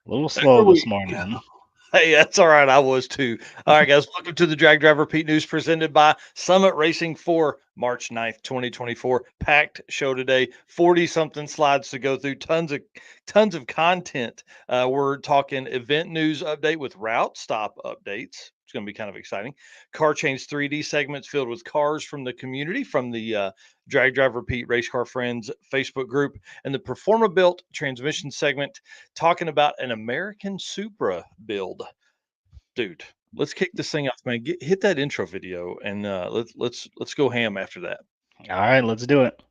A little Here slow we this morning. go. Hey, that's all right. I was too. All right, guys. Welcome to the Drag Driver Pete News presented by Summit Racing for March 9th, 2024. Packed show today. 40 something slides to go through. Tons of content. We're talking event news update with route stop updates. It's going to be kind of exciting. Car Change 3D segments filled with cars from the community, from the Drag Driver Pete Race Car Friends Facebook group, and the PerformaBuilt Transmission segment talking about an American Supra build. Dude, let's kick this thing off, man. Hit that intro video and let's go ham after that. All right, let's do it.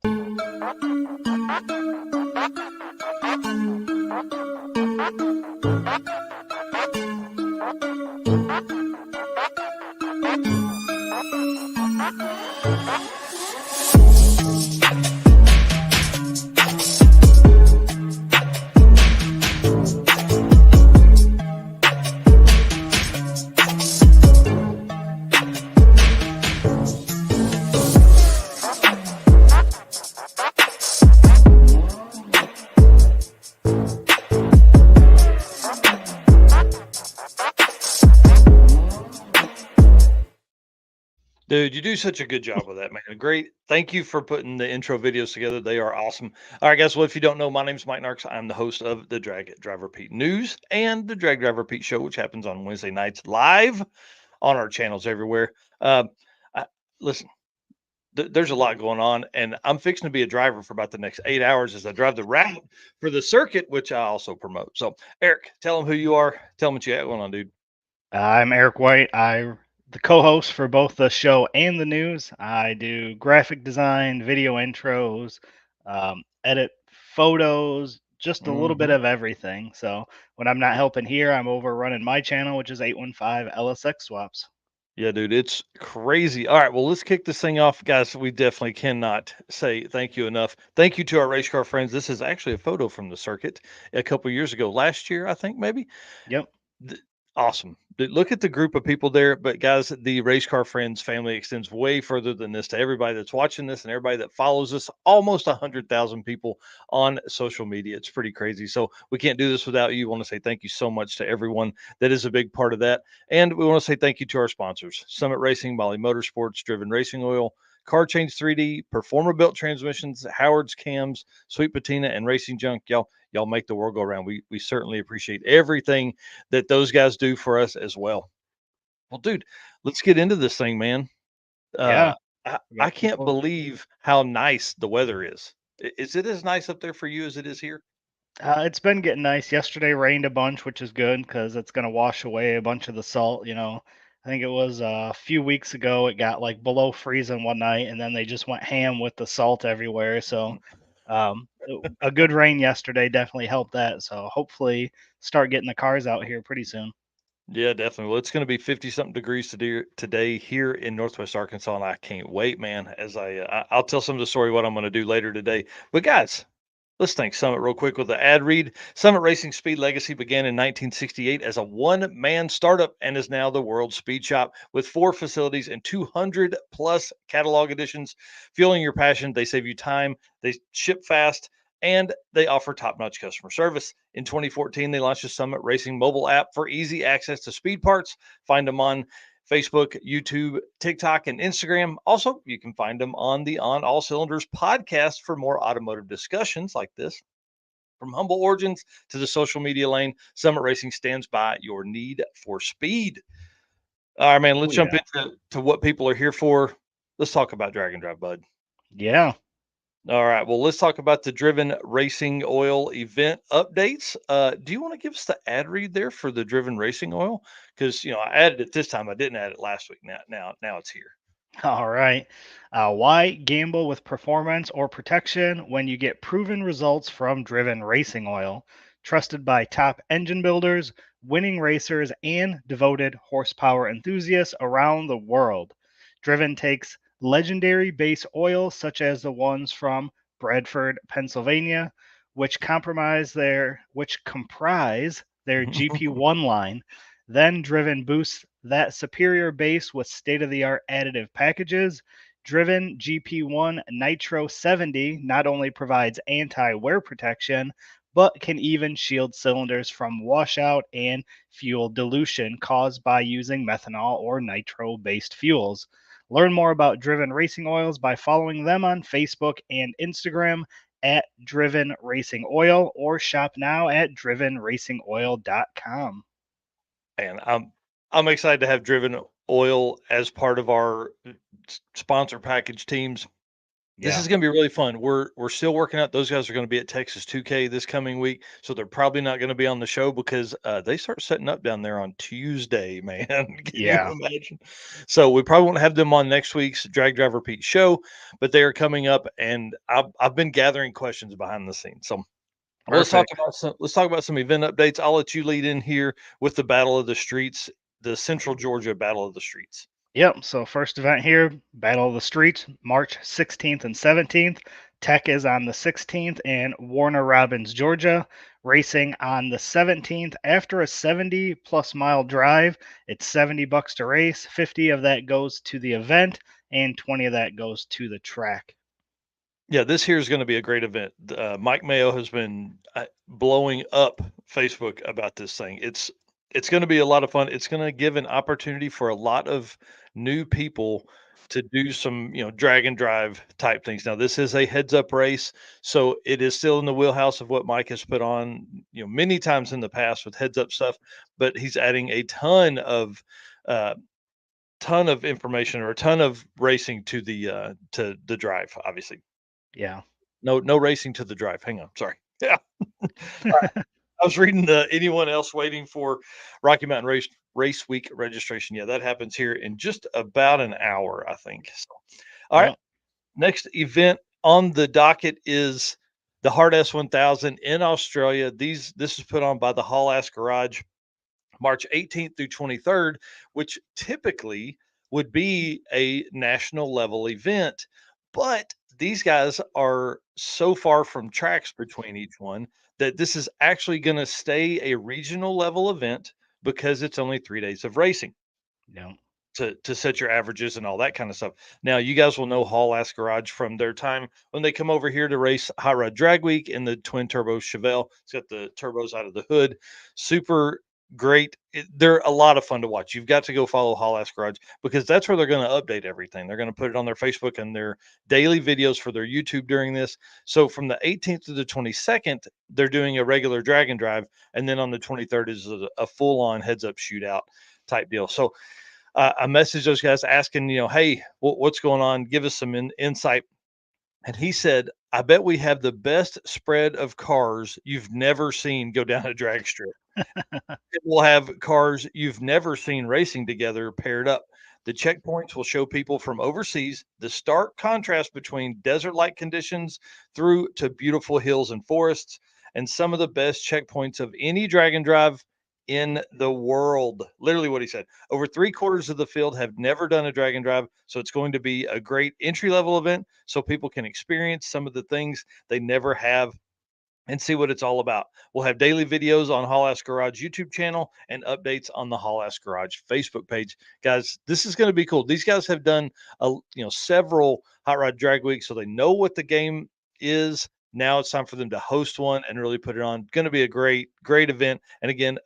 Dude, you do such a good job with that, man. Great. Thank you for putting the intro videos together. They are awesome. All right, guys. Well, if you don't know, my name's Mike Narks. I'm the host of the Drag Driver Pete News and the Drag Driver Pete Show, which happens on Wednesday nights live on our channels everywhere. Um, I, listen, there's a lot going on, and I'm fixing to be a driver for about the next 8 hours as I drive the route for the circuit, which I also promote. So, Eric, tell them who you are. Tell them what you got going on, dude. I'm Eric White. I'm the co-host for both the show and the news. I do graphic design, video intros, edit photos, just a little bit Mhm. of everything. So when I'm not helping here, I'm over running my channel, which is 815 LSX Swaps. Yeah, dude, it's crazy. All right, well, let's kick this thing off, guys. We definitely cannot say thank you enough. Thank you to our race car friends. This is actually a photo from the circuit a couple years ago, last year, I think, maybe. Yep. Th- Awesome. Look at the group of people there. But guys, the Race Car Friends family extends way further than this to everybody that's watching this and everybody that follows us. Almost 100,000 people on social media. It's pretty crazy. So we can't do this without you. Want to say thank you so much to everyone that is a big part of that. And we want to say thank you to our sponsors: Summit Racing, Molly Motorsports, Driven Racing Oil, Car Change 3D, PerformaBuilt Transmissions, Howard's Cams, Sweet Patina, and Racing Junk. Y'all make the world go around. We certainly appreciate everything that those guys do for us as well. Well, dude, let's get into this thing, man. Yeah. Uh, We I got can't people. believe how nice the weather is. Is it as nice up there for you as it is here? It's been getting nice. Yesterday rained a bunch, which is good because it's going to wash away a bunch of the salt. I think it was a few weeks ago, it got like below freezing one night, and then they just went ham with the salt everywhere. So, a good rain yesterday definitely helped that. So, hopefully, start getting the cars out here pretty soon. Yeah, definitely. Well, it's going to be 50 something degrees today here in Northwest Arkansas, and I can't wait, man. I'll tell some of the story what I'm going to do later today. But guys, let's thank Summit real quick with the ad read. Summit Racing Speed Legacy began in 1968 as a one-man startup and is now the world's speed shop with 4 facilities and 200 plus catalog editions. Fueling your passion, they save you time, they ship fast, and they offer top-notch customer service. In 2014, they launched a Summit Racing mobile app for easy access to speed parts. Find them on Facebook, YouTube, TikTok, and Instagram. Also, you can find them on the On All Cylinders podcast for more automotive discussions like this. From humble origins to the social media lane, Summit Racing stands by your need for speed. All right, man, Oh let's jump yeah, into what people are here for. Let's talk about Drag and Drive, bud. yeah. All right. Well, let's talk about the Driven Racing Oil event updates. Do you want to give us the ad read there for the Driven Racing Oil? Because I added it this time. I didn't add it last week. Now it's here. All right. Why gamble with performance or protection when you get proven results from Driven Racing Oil, trusted by top engine builders, winning racers, and devoted horsepower enthusiasts around the world? Driven takes legendary base oils such as the ones from Bradford, Pennsylvania, which comprise their GP1 line. Then Driven boosts that superior base with state of the art additive packages. Driven GP1 Nitro 70 not only provides anti wear protection, but can even shield cylinders from washout and fuel dilution caused by using methanol or nitro based fuels. Learn more about Driven Racing Oils by following them on Facebook and Instagram at Driven Racing Oil or shop now at drivenracingoil.com. And I'm excited to have Driven Oil as part of our sponsor package teams. This Yeah. is going to be really fun. We're still working out. Those guys are going to be at Texas 2K this coming week, so they're probably not going to be on the show because they start setting up down there on Tuesday. Man, can you Yeah. imagine? So we probably won't have them on next week's Drag Drive Repeat show, but they are coming up, and I've been gathering questions behind the scenes. So well, Perfect. let's talk about some event updates. I'll let you lead in here with the Battle of the Streets, the Central Georgia Battle of the Streets. Yep. So first event here, Battle of the Street, March 16th and 17th. Tech is on the 16th in Warner Robins, Georgia. Racing on the 17th. After a 70 plus mile drive, it's $70 to race. 50 of that goes to the event, and 20 of that goes to the track. Yeah, this here is going to be a great event. Mike Mayo has been blowing up Facebook about this thing. It's going to be a lot of fun. It's going to give an opportunity for a lot of new people to do some, drag and drive type things. Now, this is a heads up race, so it is still in the wheelhouse of what Mike has put on, many times in the past with heads up stuff. But he's adding a uh, ton of information or a ton of racing to the drive, obviously. Yeah. No racing to the drive. Hang on, sorry. Yeah. Alright, I was reading the anyone else waiting for Rocky Mountain Race Week registration. Yeah, that happens here in just about an hour, I think. So, alright, Yep. next event on the docket is the Hard S1000 in Australia. This is put on by the Hall Ass Garage. March 18th through 23rd, which typically would be a national level event. But these guys are so far from tracks between each one that this is actually going to stay a regional level event because it's only 3 days of racing Yep. to set your averages and all that kind of stuff. Now, you guys will know Hall Ass Garage from their time when they come over here to race Hot Rod Drag Week in the twin turbo Chevelle. It's got the turbos out of the hood. Super great. They're a lot of fun to watch. You've got to go follow Hall Ass Garage because that's where they're going to update everything. They're going to put it on their Facebook and their daily videos for their YouTube during this. So from the 18th to the 22nd, they're doing a regular drag and drive, and then on the 23rd is a full on heads up shootout type deal. So I messaged those guys asking, hey, what's going on? Give us some insight. And he said, I bet we have the best spread of cars you've never seen go down a drag strip. We'll have cars you've never seen racing together paired up. The checkpoints will show people from overseas the stark contrast between desert like conditions through to beautiful hills and forests, and some of the best checkpoints of any drag and drive in the world. Literally what he said. Over 3/4 of the field have never done a drag and drive. So it's going to be a great entry level event so people can experience some of the things they never have and see what it's all about. We'll have daily videos on Hall Ass Garage YouTube channel and updates on the Hall Ass Garage Facebook page. Guys, this is going to be cool. These guys have done several Hot Rod Drag Weeks, so they know what the game is. Now it's time for them to host one and really put it on. Going to be a great event. And again,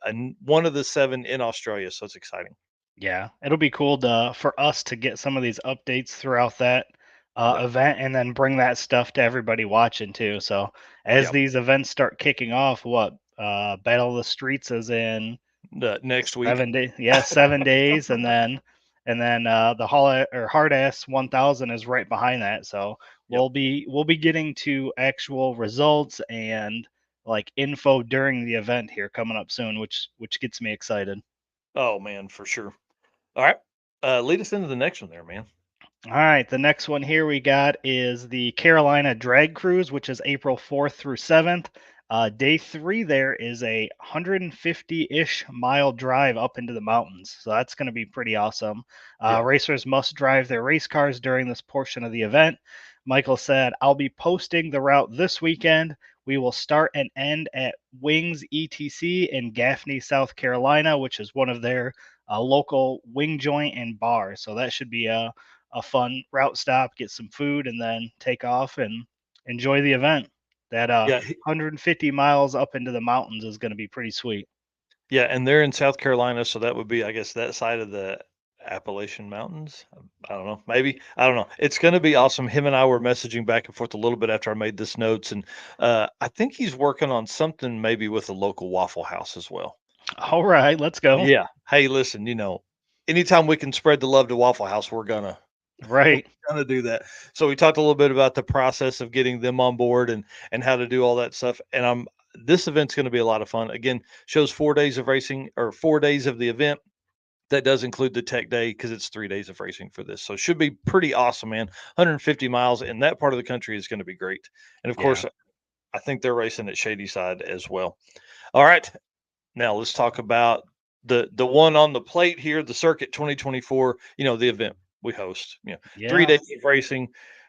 one of the 7 in Australia, so it's exciting. Yeah, it'll be cool for us to get some of these updates throughout that Yeah, event and then bring that stuff to everybody watching too. So as yeah. these events start kicking off, what Battle of the Streets is in The next week. 7 days. Yeah, 7 days, and then the Hard Ass 1000 is right behind that. So Yep. we'll be getting to actual results and like info during the event here coming up soon, which gets me excited. Oh man, for sure. All right. Lead us into the next one there, man. All right, the next one here we got is the Carolina Drag Cruise, which is April 4th through 7th. Day 3 there is a 150-ish mile drive up into the mountains, so that's going to be pretty awesome. Yeah. Racers must drive their race cars during this portion of the event. Michael said, I'll be posting the route this weekend. We will start and end at Wings ETC in Gaffney, South Carolina, which is one of their local wing joint and bar. So that should be a fun route stop, get some food, and then take off and enjoy the event. That Yeah, 150 miles up into the mountains is going to be pretty sweet. yeah, and they're in South Carolina, so that would be, I guess, that side of the Appalachian Mountains. I don't know, maybe I don't know. It's going to be awesome. Him and I were messaging back and forth a little bit after I made this notes, and I think he's working on something maybe with a local Waffle House as well. All right, let's go. Yeah. Hey, listen, anytime we can spread the love to Waffle House, we're gonna we're Right. gonna do that. So we talked a little bit about the process of getting them on board and how to do all that stuff. And this event's going to be a lot of fun. Again, shows 4 days of racing or 4 days of the event. That does include the tech day because it's 3 days of racing for this. So it should be pretty awesome, man. 150 miles in that part of the country is going to be great. And of Yeah. course, I think they're racing at Shady Side as well. All right. Now let's talk about the one on the plate here, the Circuit 2024, the event we host. 3 Yeah. days of racing,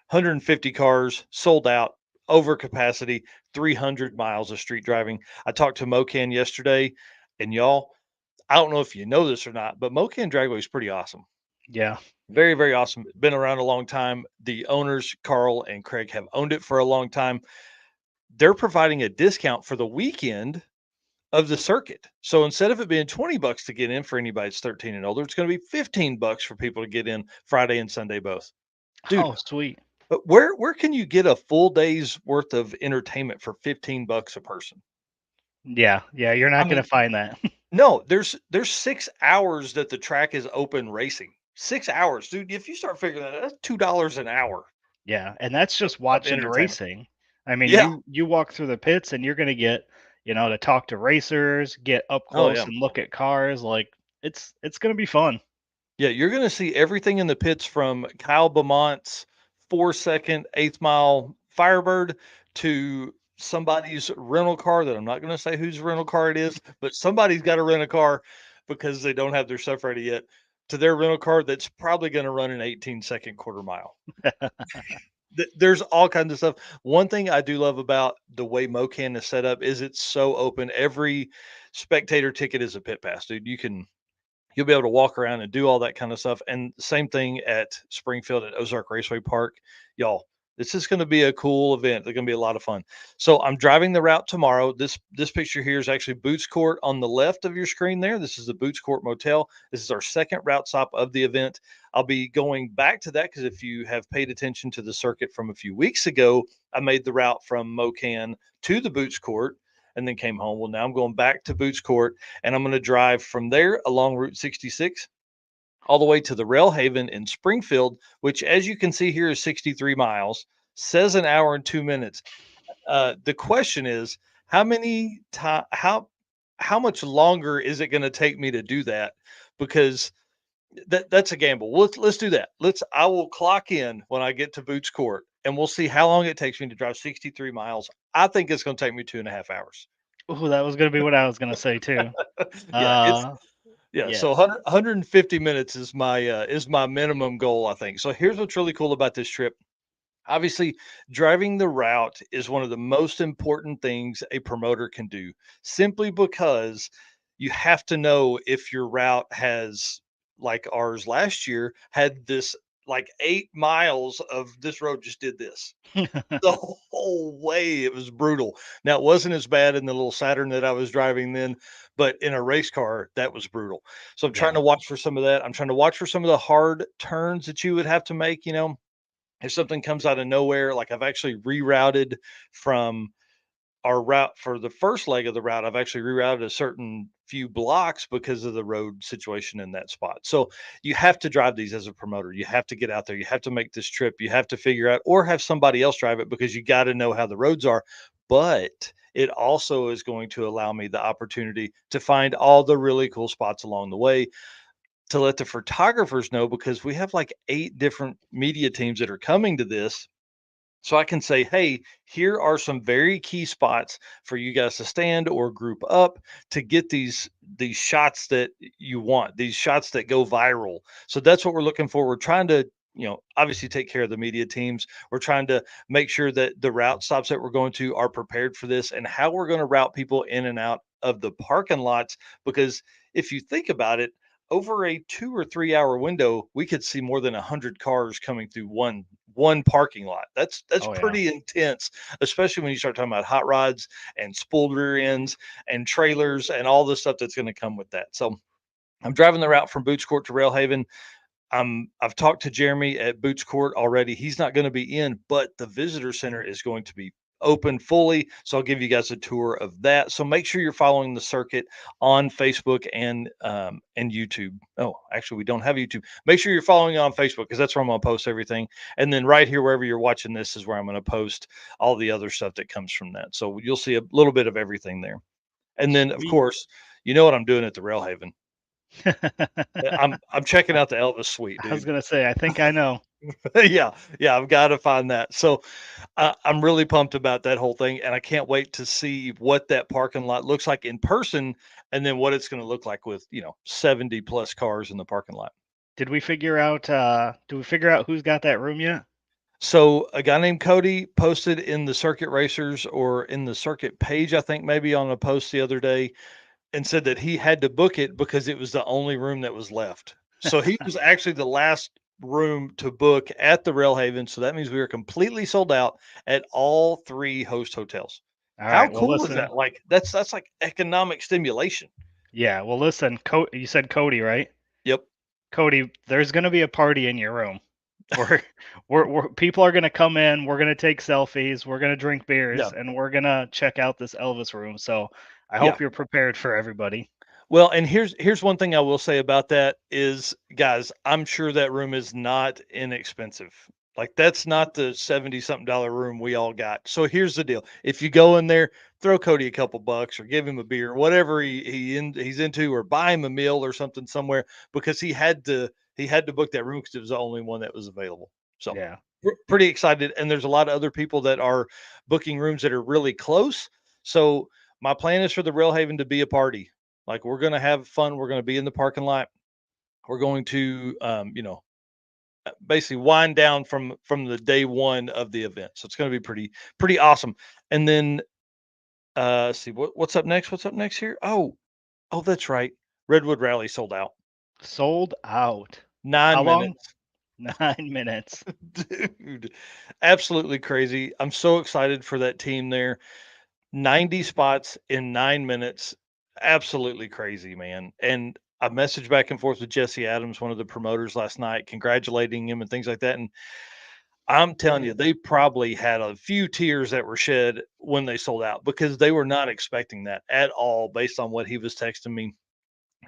150 cars, sold out, over capacity, 300 miles of street driving. I talked to Mocan yesterday, and y'all, I don't know if you know this or not, but Mocan Dragway is pretty awesome. Yeah. Very, very awesome. Been around a long time. The owners, Carl and Craig, have owned it for a long time. They're providing a discount for the weekend of the circuit. So instead of it being $20 to get in for anybody that's 13 and older, it's going to be $15 for people to get in Friday and Sunday both. Dude, Oh, sweet. but where can you get a full day's worth of entertainment for $15 a person? Yeah. Yeah. You're I not going mean, to find that. no, there's 6 hours that the track is open racing. 6 hours, dude. If you start figuring that, that's $2 an hour Yeah, and that's of, just of watching the entertainment. racing. I mean, Yeah. you walk through the pits and you're gonna get, to talk to racers, get up Oh close yeah. and look at cars. Like it's gonna be fun. Yeah, you're going to see everything in the pits from Kyle Beaumont's 4 second, eighth mile Firebird to somebody's rental car that I'm not going to say whose rental car it is, but somebody's got to rent a car because they don't have their stuff ready yet to their rental car that's probably going to run an 18-second quarter mile. There's all kinds of stuff. One thing I do love about the way Mocan is set up is it's so open. Every spectator ticket is a pit pass, dude. You'll be able to walk around and do all that kind of stuff. And same thing at Springfield at Ozark Raceway Park. Y'all, this is going to be a cool event. They're going to be a lot of fun. So I'm driving the route tomorrow. This picture here is actually Boots Court on the left of your screen there. This is the Boots Court Motel. This is our second route stop of the event. I'll be going back to that because if you have paid attention to the circuit from a few weeks ago, I made the route from Mocan to the Boots Court and then came home. Well, now I'm going back to Boots Court and I'm going to drive from there along Route 66 all the way to the Rail Haven in Springfield, which, as you can see here, is 63 miles. Says an hour and 2 minutes. The question is, how many time? How much longer is it going to take me to do that? Because that's a gamble. Let's do that. I will clock in when I get to Boots Court, and we'll see how long it takes me to drive 63 miles. I think it's going to take me 2.5 hours. Ooh, that was gonna be what I was gonna say too. Yeah, it's Uh, Yeah, so yeah. 150 minutes is my minimum goal, I think. So here's what's really cool about this trip. Obviously, driving the route is one of the most important things a promoter can do, simply because you have to know if your route has, like ours last year, had this like 8 miles of this road just did this the whole way. It was brutal. Now, it wasn't as bad in the little Saturn that I was driving then, but in a race car, that was brutal. So I'm trying Yeah. to watch for some of that. I'm trying to watch for some of the hard turns that you would have to make. If something comes out of nowhere, like I've actually rerouted from our route for the first leg of the route. I've actually rerouted a certain few blocks because of the road situation in that spot. So you have to drive these as a promoter. You have to get out there. You have to make this trip. You have to figure out or have somebody else drive it because you got to know how the roads are. But it also is going to allow me the opportunity to find all the really cool spots along the way to let the photographers know because we have like 8 different media teams that are coming to this, so I can say, hey, here are some very key spots for you guys to stand or group up to get these shots that you want, these shots that go viral. So that's what we're looking for. We're trying to, obviously take care of the media teams. We're trying to make sure that the route stops that we're going to are prepared for this and how we're going to route people in and out of the parking lots. Because if you think about it, over a 2 or 3 hour window, we could see more than 100 cars coming through one parking lot. That's Oh yeah. pretty intense, especially when you start talking about hot rods and spooled rear ends and trailers and all the stuff that's going to come with that. So I'm driving the route from Boots Court to Railhaven. I've talked to Jeremy at Boots Court already. He's not going to be in, but the visitor center is going to be open fully. So I'll give you guys a tour of that. So make sure you're following the circuit on Facebook and YouTube. Oh, actually, we don't have YouTube. Make sure you're following it on Facebook because that's where I'm going to post everything. And then right here, wherever you're watching this, is where I'm going to post all the other stuff that comes from that. So you'll see a little bit of everything there. And then, of Sweet. course, you know what I'm doing at the Railhaven. I'm checking out the Elvis suite, I was dude. gonna say, I think I know. Yeah, yeah, I've got to find that. So I'm really pumped about that whole thing, and I can't wait to see what that parking lot looks like in person, and then what it's going to look like with 70 plus cars in the parking lot. Did we figure out who's got that room yet? So a guy named Cody posted in the Circuit Racers or in the Circuit page, I think maybe on a post the other day, and said that he had to book it because it was the only room that was left. So he was actually the last room to book at the Railhaven. So that means we were completely sold out at all three host hotels. All How right. Well, cool is listen. that? Like that's like economic stimulation. Yeah. Well, listen. You said Cody, right? Yep. Cody, there's gonna be a party in your room. We're, people are gonna come in. We're gonna take selfies. We're gonna drink Yeah. beers, and we're gonna check out this Elvis room. So I Yeah. hope you're prepared for everybody. Well, and here's one thing I will say about that is, guys, I'm sure that room is not inexpensive. Like that's not the 70 something dollar room we all got. So here's the deal. If you go in there, throw Cody a couple bucks or give him a beer, whatever he's into, or buy him a meal or something somewhere because he had to book that room because it was the only one that was available. So Yeah. pretty excited. And there's a lot of other people that are booking rooms that are really close. So my plan is for the Railhaven to be a party. Like we're gonna have fun. We're gonna be in the parking lot. We're going to, basically wind down from the day one of the event. So it's gonna be pretty awesome. And then, let's see what's up next. What's up next here? Oh, that's right. Redwood Rally sold out. Sold out. How Nine long? minutes, 9 minutes. dude. Absolutely crazy. I'm so excited for that team there. 90 spots in 9 minutes. Absolutely crazy, man. And I messaged back and forth with Jesse Adams, one of the promoters last night, congratulating him and things like that. And I'm telling you, they probably had a few tears that were shed when they sold out because they were not expecting that at all based on what he was texting me.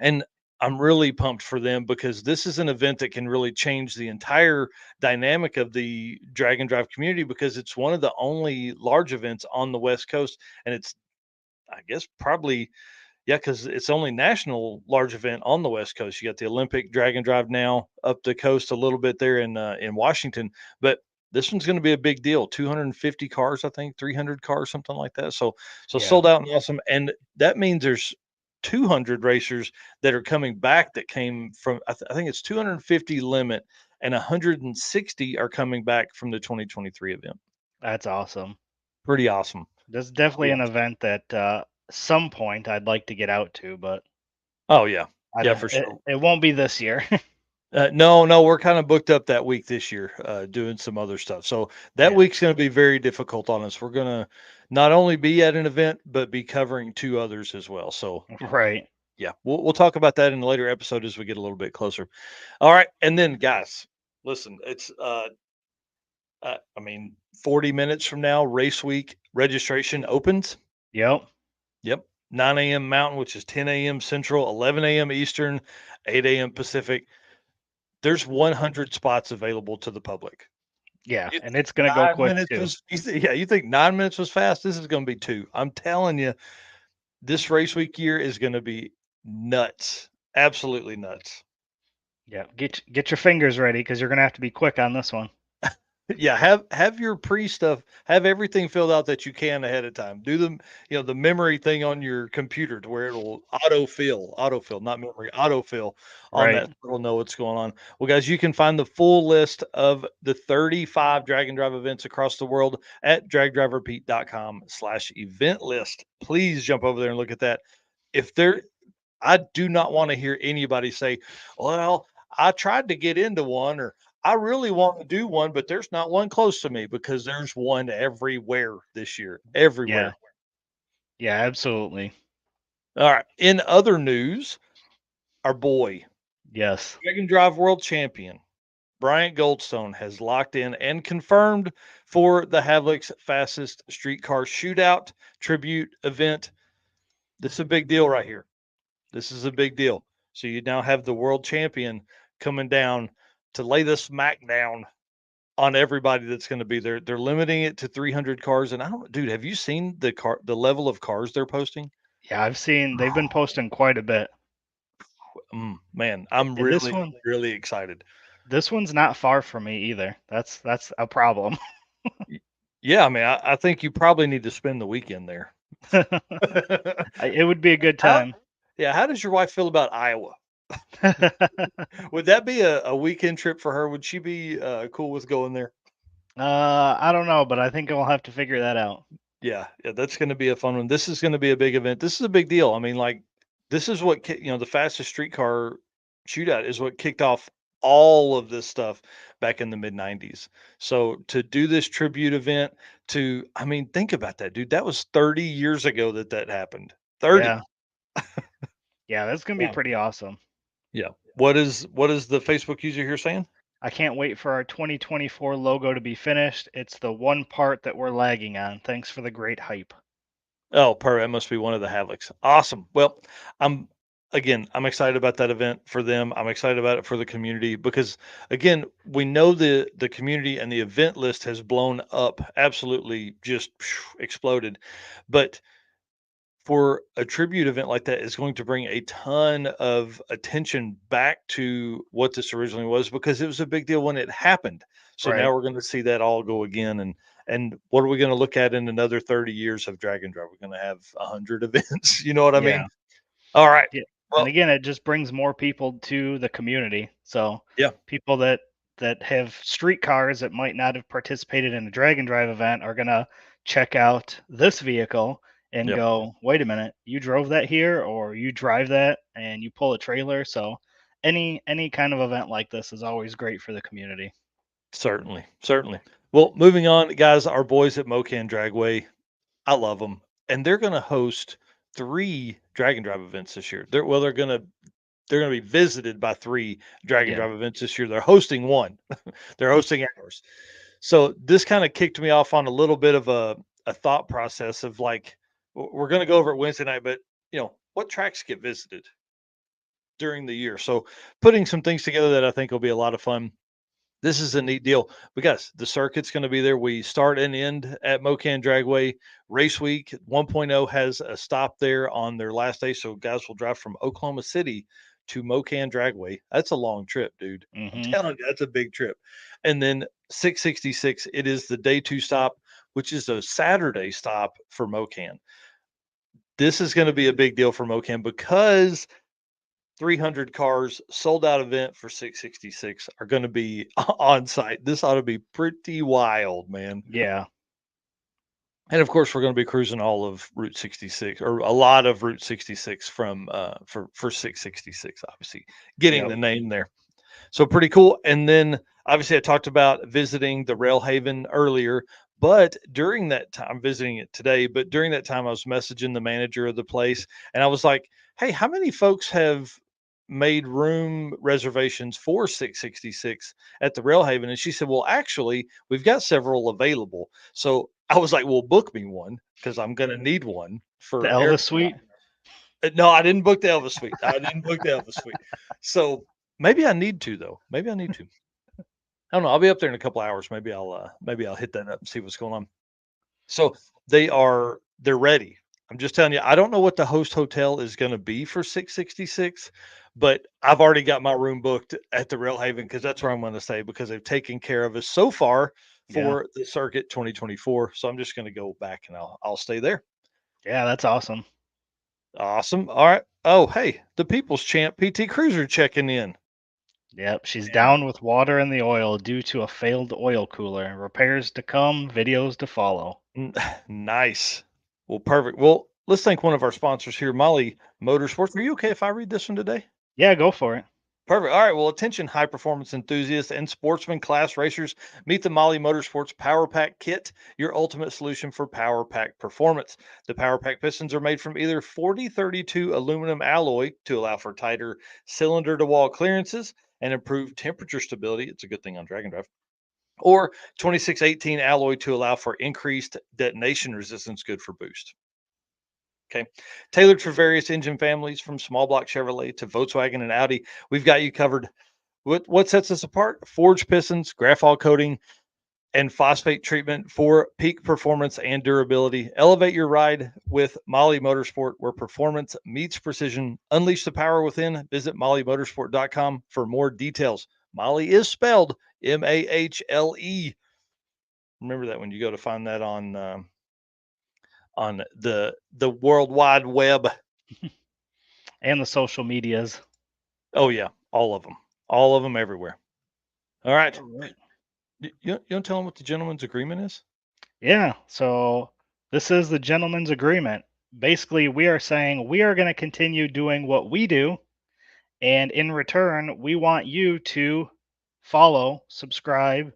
And I'm really pumped for them because this is an event that can really change the entire dynamic of the drag and drive community because it's one of the only large events on the West Coast. And it's, I guess, probably, yeah, because it's only national large event on the West Coast. You got the Olympic drag and drive now up the coast a little bit there in Washington, but this one's going to be a big deal. 250 cars, I think, 300 cars, something like that. So Yeah. sold out and awesome, and that means there's 200 racers that are coming back that came from. I think it's 250 limit, and 160 are coming back from the 2023 event. That's awesome. Pretty awesome. This is definitely Pretty an awesome. event that some point I'd like to get out to, but Oh yeah, I yeah, don't, for sure. it won't be this year. No, we're kind of booked up that week this year, doing some other stuff. So that Yeah. week's going to be very difficult on us. We're going to not only be at an event, but be covering two others as well. So Right. yeah, we'll talk about that in a later episode as we get a little bit closer. All right, and then guys, listen, it's I mean, 40 minutes from now, race week registration opens. Yep. Yep, 9 a.m. Mountain, which is 10 a.m. Central, 11 a.m. Eastern, 8 a.m. Pacific. There's 100 spots available to the public. Yeah, You and think it's gonna go 9 quick minutes too. was yeah, you think 9 minutes was fast? This is gonna be 2. I'm telling you, this race week year is gonna be nuts. Absolutely nuts. Yeah. Get your fingers ready because you're gonna have to be quick on this one. Yeah, have your pre stuff, have everything filled out that you can ahead of time. Do the the memory thing on your computer to where it'll autofill, not memory, autofill on Right. that. So it'll know what's going on. Well, guys, you can find the full list of the 35 drag and drive events across the world at dragdriverpete.com/event list. Please jump over there and look at that. If there I do not want to hear anybody say, "Well, I tried to get into one," or "I really want to do one, but there's not one close to me," because there's one everywhere this year, Yeah. everywhere. Yeah, absolutely. All right. In other news, our boy, Yes. Dragon Drive World Champion, Bryant Goldstone has locked in and confirmed for the Havlic's Fastest Streetcar Shootout tribute event. This is a big deal right here. This is a big deal. So you now have the world champion coming down to lay the smack down on everybody that's going to be there. They're limiting it to 300 cars, and I don't, dude. Have you seen the level of cars they're posting? Yeah, I've seen they've been posting quite a bit. Man, I'm And this really, one really excited. this one's not far from me either. That's a problem. Y- Yeah, I mean, I think you probably need to spend the weekend there. It would be a good How, time. yeah, how does your wife feel about Iowa? Would that be a weekend trip for her? Would she be cool with going there? I don't know, but I think I'll have to figure that out. Yeah, yeah, that's gonna be a fun one. This is gonna be a big event. This is a big deal. I mean, like, this is what the fastest streetcar shootout is what kicked off all of this stuff back in the mid '90s. So to do this tribute event to, I mean, think about that, dude. That was 30 years ago that that happened. 30. Yeah. Yeah, that's gonna be Wow. pretty awesome. Yeah. What is the Facebook user here saying? I can't wait for our 2024 logo to be finished. It's the one part that we're lagging on. Thanks for the great hype. Oh, perfect. That must be one of the Havlicks. Awesome. Well, I'm I'm excited about that event for them. I'm excited about it for the community because again, we know the community and the event list has blown up, absolutely just exploded. But for a tribute event like that is going to bring a ton of attention back to what this originally was because it was a big deal when it happened. So Right. now we're going to see that all go again. And what are we going to look at in another 30 years of Dragon Drive? We're going to have 100 events. You know what I mean? Yeah. All right. Yeah. And Well, again, it just brings more people to the community. So yeah, people that have street cars that might not have participated in a drag and drive event are gonna check out this vehicle and yeah, go, wait a minute, you drove that here or you drive that and you pull a trailer. So any kind of event like this is always great for the community. certainly, certainly. Well, moving on, guys, our boys at Mocan Dragway, I love them, and they're going to host 3 Dragon Drive events this year. They're gonna be visited by 3 Dragon Yeah. Drive events this year. They're hosting 1. They're hosting ours. So this kinda kicked me off on a little bit of a thought process of like, we're gonna go over it Wednesday night, but what tracks get visited during the year? So putting some things together that I think will be a lot of fun. This is a neat deal. But guys, the circuit's going to be there. We start and end at Mocan Dragway. Race Week 1.0 has a stop there on their last day. So guys will drive from Oklahoma City to Mocan Dragway. That's a long trip, dude. I'm Hmm. telling you, that's a big trip. And then 666, it is the day 2 stop, which is a Saturday stop for Mocan. This is going to be a big deal for Mocan because 300 cars sold out event for 666 are going to be on site. This ought to be pretty wild, man. Yeah. And of course, we're going to be cruising all of Route 66 or a lot of Route 66 from for 666, obviously getting Yep. the name there. So pretty cool. And then obviously I talked about visiting the Rail Haven earlier, but during that time, I'm visiting it today, but during that time I was messaging the manager of the place and I was like, "Hey, how many folks have made room reservations for 666 at the Rail Haven?" And she said, "Well, actually, we've got several available." So I was like, "Well, book me one because I'm going to need one The for air." Elvis suite. No, I didn't book the Elvis suite. I didn't book the Elvis suite. So maybe I need to though. Maybe I need to. I don't know. I'll be up there in a couple hours. Maybe I'll hit that up and see what's going on. So they're ready. I'm just telling you, I don't know what the host hotel is going to be for 666, but I've already got my room booked at the Rail Haven because that's where I'm going to stay because they've taken care of us so far Yeah. for the circuit 2024. So I'm just going to go back and I'll stay there. Yeah, that's awesome. Awesome. All right. Oh, hey, the People's Champ PT Cruiser checking in. Yep, she's down with water in the oil due to a failed oil cooler. Repairs to come, videos to follow. Nice. Well, perfect. Well, let's thank one of our sponsors here, Molly Motorsports. Are you okay if I read this one today? Yeah, go for it. Perfect. All right. Well, attention, high performance enthusiasts and sportsman class racers. Meet the Molly Motorsports Power Pack Kit, your ultimate solution for Power Pack performance. The Power Pack pistons are made from either 4032 aluminum alloy to allow for tighter cylinder to wall clearances and improved temperature stability. It's a good thing on Drag and Drive. Or 2618 alloy to allow for increased detonation resistance, good for boost. Okay. Tailored for various engine families from small block Chevrolet to Volkswagen and Audi, we've got you covered. What sets us apart? Forged pistons, graphite coating, and phosphate treatment for peak performance and durability. Elevate your ride with Molly Motorsport, where performance meets precision. Unleash the power within. Visit mollymotorsport.com for more details. Molly is spelled Mahle. Remember that when you go to find that on the World Wide Web. And the social medias. Oh yeah, all of them everywhere. All right, All right. you want to tell them what the gentleman's agreement is? Yeah, so this is the gentleman's agreement. Basically, we are saying we are going to continue doing what we do, and in return, we want you to follow, subscribe,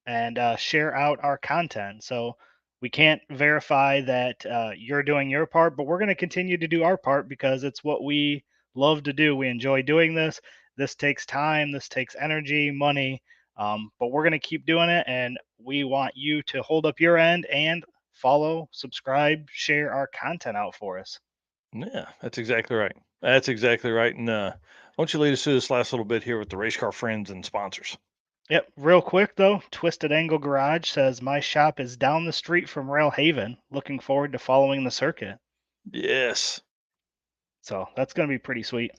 and share out our content. So we can't verify that you're doing your part, but we're going to continue to do our part because it's what we love to do. We enjoy doing this. This takes time, this takes energy, money, but we're going to keep doing it. And we want you to hold up your end and follow, subscribe, share our content out for us. Yeah, that's exactly right. That's exactly right. And why don't you lead us through this last little bit here with the race car friends and sponsors? Yep, real quick though, Twisted Angle Garage says my shop is down the street from Rail Haven. Looking forward to following the circuit. Yes. So that's going to be pretty sweet.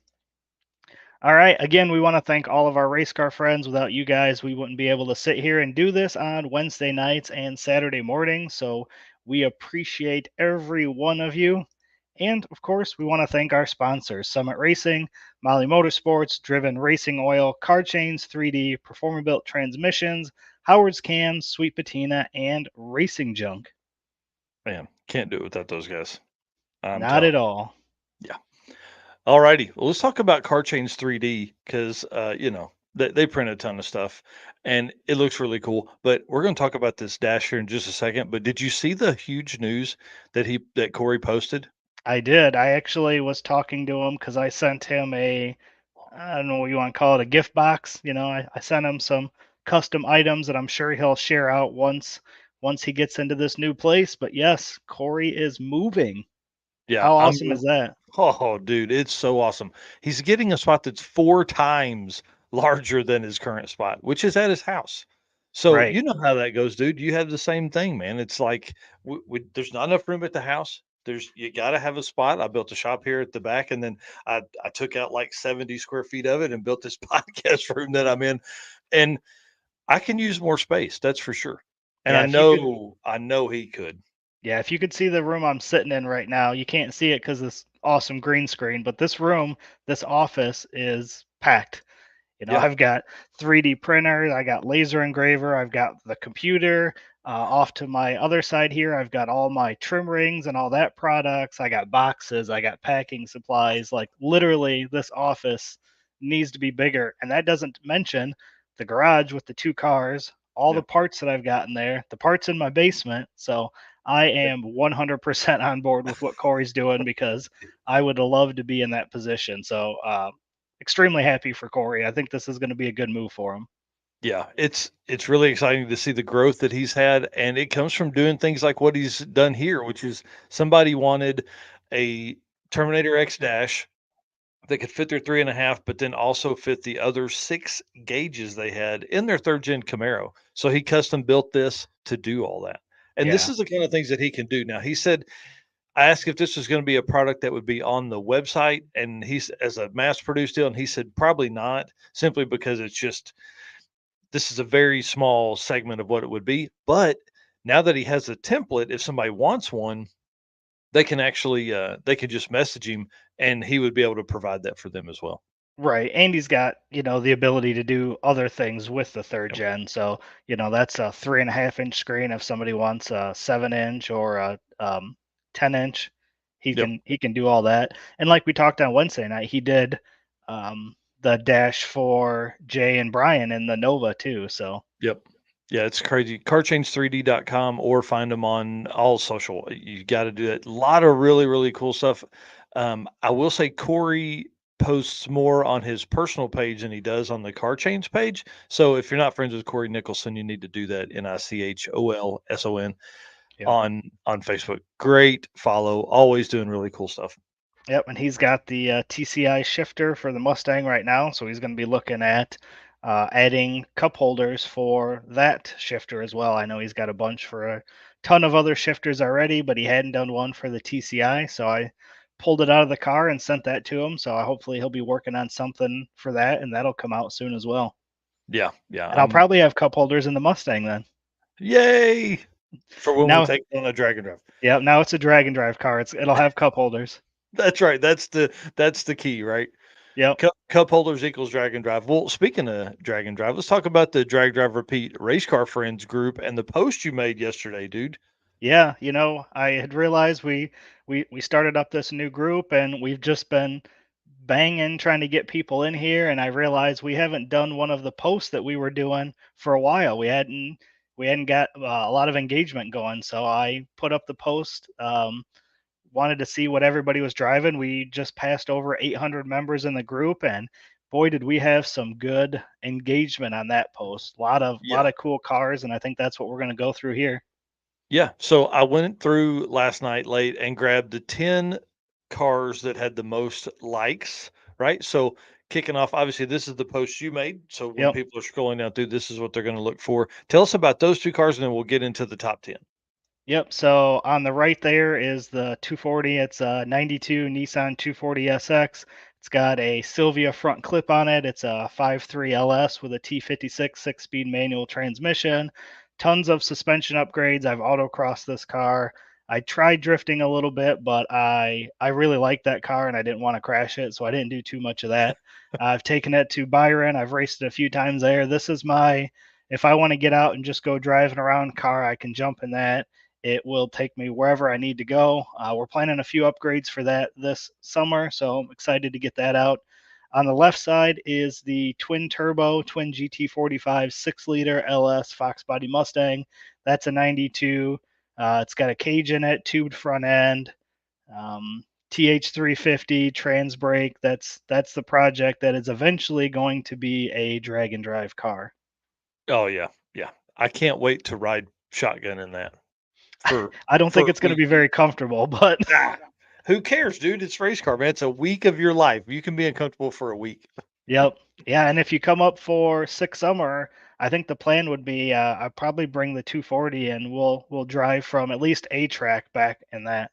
All right. Again, we want to thank all of our race car friends. Without you guys, we wouldn't be able to sit here and do this on Wednesday nights and Saturday mornings. So we appreciate every one of you. And of course, we want to thank our sponsors Summit Racing, Molly Motorsports, Driven Racing Oil, Car Chains 3D, PerformaBuilt Transmissions, Howard's Cams, Sweet Patina, and Racing Junk. Man, can't do it without those guys. I'm Not telling at all. you. Yeah. All righty. Well, let's talk about Car Chains 3D because they print a ton of stuff and it looks really cool. But we're going to talk about this dash here in just a second. But did you see the huge news that Corey posted? I did. I actually was talking to him because I sent him I don't know what you want to call it, a gift box. I sent him some custom items that I'm sure he'll share out once he gets into this new place. But yes, Corey is moving. Yeah, How I'm awesome gonna. is that? Oh, dude, it's so awesome. He's getting a spot that's 4 times larger than his current spot, which is at his house. So Right. you know how that goes, dude. You have the same thing, man. It's like there's not enough room at the house. You got to have a spot. I built a shop here at the back, and then I took out like 70 square feet of it and built this podcast room that I'm in, and I can use more space. That's for sure. And Yeah, if you could I know he could. yeah, if you could see the room I'm sitting in right now, you can't see it because this awesome green screen, but this room, this office is packed. Yeah, I've got 3D printer, I got laser engraver, I've got the computer. Off to my other side here, I've got all my trim rings and all that products. I got boxes, I got packing supplies. Like literally, this office needs to be bigger. And that doesn't mention the garage with the two cars, all the yeah. parts that I've got in there, the parts in my basement. So I am 100% on board with what Corey's doing because I would love to be in that position. So extremely happy for Corey. I think this is going to be a good move for him. Yeah, it's really exciting to see the growth that he's had, and it comes from doing things like what he's done here, which is somebody wanted a Terminator X Dash that could fit their 3.5, but then also fit the other 6 gauges they had in their third gen Camaro. So he custom built this to do all that. And this Yeah. is the kind of things that he can do. Now he said, I asked if this was going to be a product that would be on the website, and he's as a mass produced deal, and he said probably not, simply because it's just this is a very small segment of what it would be. But now that he has a template, if somebody wants one, they can actually they could just message him and he would be able to provide that for them as well. Right. Andy's got, the ability to do other things with the third Yep. gen. So, that's a 3.5-inch screen if somebody wants a 7-inch or a 10-inch. Yep. He can do all that. And like we talked on Wednesday night, he did the dash for Jay and Brian in the Nova too. So Yep. Yeah, it's crazy. Carchange3D.com or find them on all social. You got to do that. A lot of really, really cool stuff. I will say Corey posts more on his personal page than he does on the Car Change page. So if you're not friends with Corey Nicholson, you need to do that. Nicolson yep. on Facebook. Great follow. Always doing really cool stuff. Yep, and he's got the TCI shifter for the Mustang right now, so he's going to be looking at adding cup holders for that shifter as well. I know he's got a bunch for a ton of other shifters already, but he hadn't done one for the TCI, so I pulled it out of the car and sent that to him. So hopefully he'll be working on something for that, and that'll come out soon as well. Yeah, yeah. And I'll probably have cup holders in the Mustang then. Yay for when we Now, take it on a drag and drive. yeah, now it's a drag and drive car. It'll have cup holders. That's right. That's the key, right? Yep. Cup holders equals drag and drive. Well, speaking of drag and drive, let's talk about the drag drive repeat race car friends group and the post you made yesterday, dude. Yeah, I had realized we started up this new group and we've just been banging trying to get people in here, and I realized we haven't done one of the posts that we were doing for a while. We hadn't got a lot of engagement going, so I put up the post. Wanted to see what everybody was driving. We just passed over 800 members in the group, and boy, did we have some good engagement on that post. Lot Yeah. of cool cars, and I think that's what we're going to go through here. Yeah. So I went through last night late and grabbed the 10 cars that had the most likes, right? So kicking off, obviously, this is the post you made. So when Yep. people are scrolling down through, this is what they're going to look for. Tell us about those two cars, and then we'll get into the top 10. Yep. So on the right there is the 240. It's a 92 Nissan 240 SX. It's got a Sylvia front clip on it. It's a 5.3 LS with a T56 six-speed manual transmission. Tons of suspension upgrades. I've autocrossed this car. I tried drifting a little bit, but I really liked that car and I didn't want to crash it, so I didn't do too much of that. I've taken it to Byron. I've raced it a few times there. This is my if I want to get out and just go driving around car, I can jump in that. It will take me wherever I need to go. We're planning a few upgrades for that this summer, so I'm excited to get that out. On the left side is the twin turbo, twin GT45 6-liter LS Fox Body Mustang. That's a 92. It's got a cage in it, tubed front end, TH350 trans brake. That's the project that is eventually going to be a drag and drive car. Oh, yeah. Yeah. I can't wait to ride shotgun in that for I don't think for it's a going to week. be very comfortable, but Ah, who cares, dude? It's race car, man. It's a week of your life. You can be uncomfortable for a week. yep. Yeah, and if you come up for Six Summer, I think the plan would be I'd probably bring the 240 and we'll drive from at least a track back in that.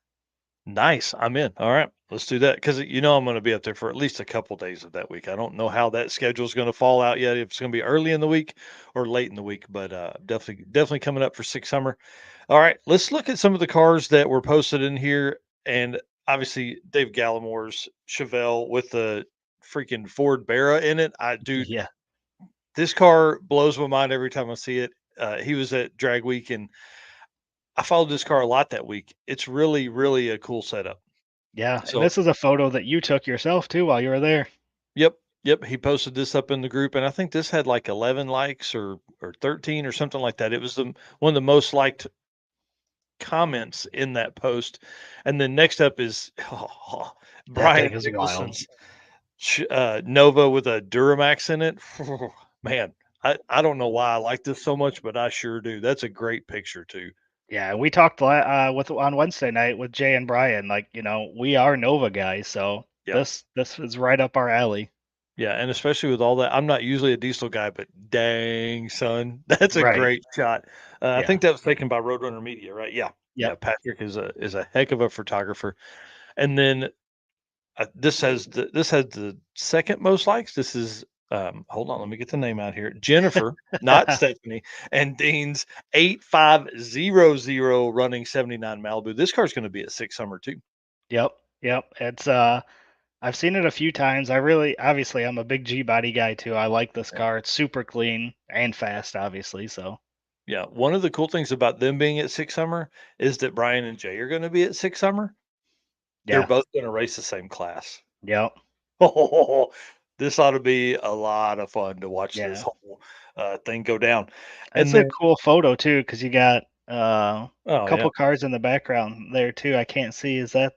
Nice. I'm in. All right. Let's do that because I'm going to be up there for at least a couple days of that week. I don't know how that schedule is going to fall out yet. If it's going to be early in the week or late in the week, but definitely coming up for Six Summer. All right. Let's look at some of the cars that were posted in here, and obviously Dave Gallimore's Chevelle with the freaking Ford Barra in it. Dude, Yeah. this car blows my mind every time I see it. He was at Drag Week, and I followed this car a lot that week. It's really, really a cool setup. Yeah, and So, this is a photo that you took yourself too while you were there. yep, yep. He posted this up in the group, and I think this had like 11 likes or 13 or something like that. It was one of the most liked comments in that post. And then next up is That Brian thing is wild. Nicholson's Nova with a Duramax in it. Man, I don't know why I like this so much, but I sure do. That's a great picture too. Yeah, we talked with on Wednesday night with Jay and Brian. Like, we are Nova guys, so Yep. this is right up our alley. Yeah, and especially with all that, I'm not usually a diesel guy, but dang, son, that's a Right. great shot. I Yeah. think that was taken by Roadrunner Media, right? Yeah, yeah. Yep. Patrick is a heck of a photographer. And then this has the second most likes. This is hold on, let me get the name out here. Jennifer, not Stephanie, and Dean's 8500 running 79 Malibu. This car's going to be at Six Summer too. Yep. Yep. It's I've seen it a few times. Obviously I'm a big G body guy too. I like this car. It's super clean and fast, obviously. So Yeah, one of the cool things about them being at Six Summer is that Brian and Jay are going to be at Six Summer. They're Yeah. both going to race the same class. Yep. Oh, this ought to be a lot of fun to watch this Yeah. whole thing go down. That's And a then, cool photo too, because you got a oh yeah, couple cars in the background there too. I can't see. Is that?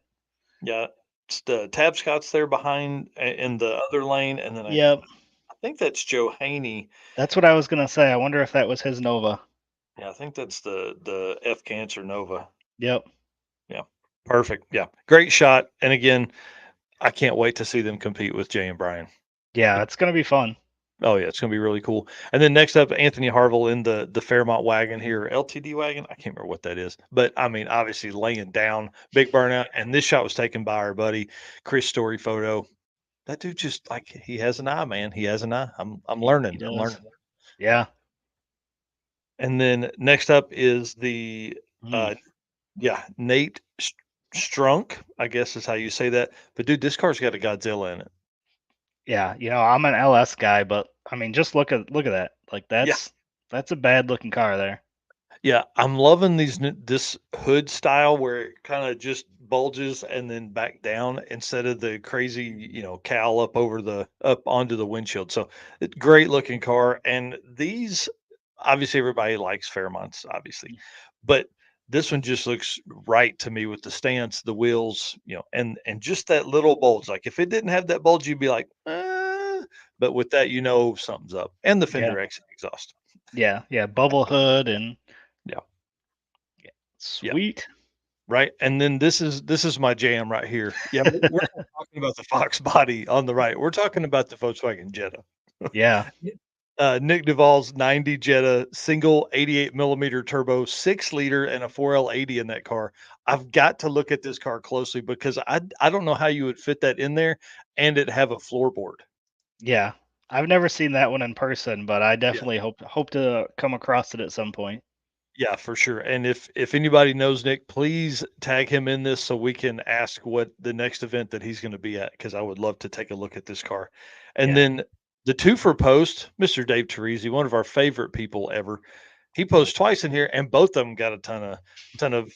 yeah, it's the Tab Scott's there behind in the other lane, and then Yep. I think that's Joe Haney. That's what I was gonna say. I wonder if that was his Nova. Yeah, I think that's the F Cancer Nova. Yep. Yeah, perfect. Yeah, great shot. And again, I can't wait to see them compete with Jay and Brian. Yeah, it's gonna be fun. Oh yeah, it's gonna be really cool. And then next up, Anthony Harville in the Fairmont wagon here, LTD wagon. I can't remember what that is, but I mean, obviously laying down, big burnout. And this shot was taken by our buddy Chris Story photo. That dude just like he has an eye, man. He has an eye. I'm He learning. I'm does. learning. Yeah. And then next up is the Mm. uh yeah, Nate Strunk, I guess is how you say that. But dude, this car's got a Godzilla in it. Yeah. I'm an LS guy, but I mean, just look at that. Like Yeah. that's a bad looking car there. Yeah, I'm loving this hood style where it kind of just bulges and then back down instead of the crazy, cowl up onto the windshield. So, great looking car. And these, obviously, everybody likes Fairmonts, obviously, but this one just looks right to me with the stance, the wheels, and just that little bulge. Like if it didn't have that bulge, you'd be like, but with that, something's up. And the Yeah. fender exit exhaust. Yeah. Yeah. Bubble hood and Yeah, yeah. sweet. Right, and then this is my jam right here. Yeah, we're not talking about the Fox body on the right. We're talking about the Volkswagen Jetta. Yeah. Nick Duvall's 90 Jetta, single 88 millimeter turbo, 6 liter, and a 4L80 in that car. I've got to look at this car closely because I don't know how you would fit that in there and it have a floorboard. Yeah. I've never seen that one in person, but I Yeah. definitely hope to come across it at some point. Yeah, for sure. And if anybody knows Nick, please tag him in this so we can ask what the next event that he's going to be at because I would love to take a look at this car. And Yeah. then the two for post, Mr. Dave Teresi, one of our favorite people ever. He posts twice in here, and both of them got a ton of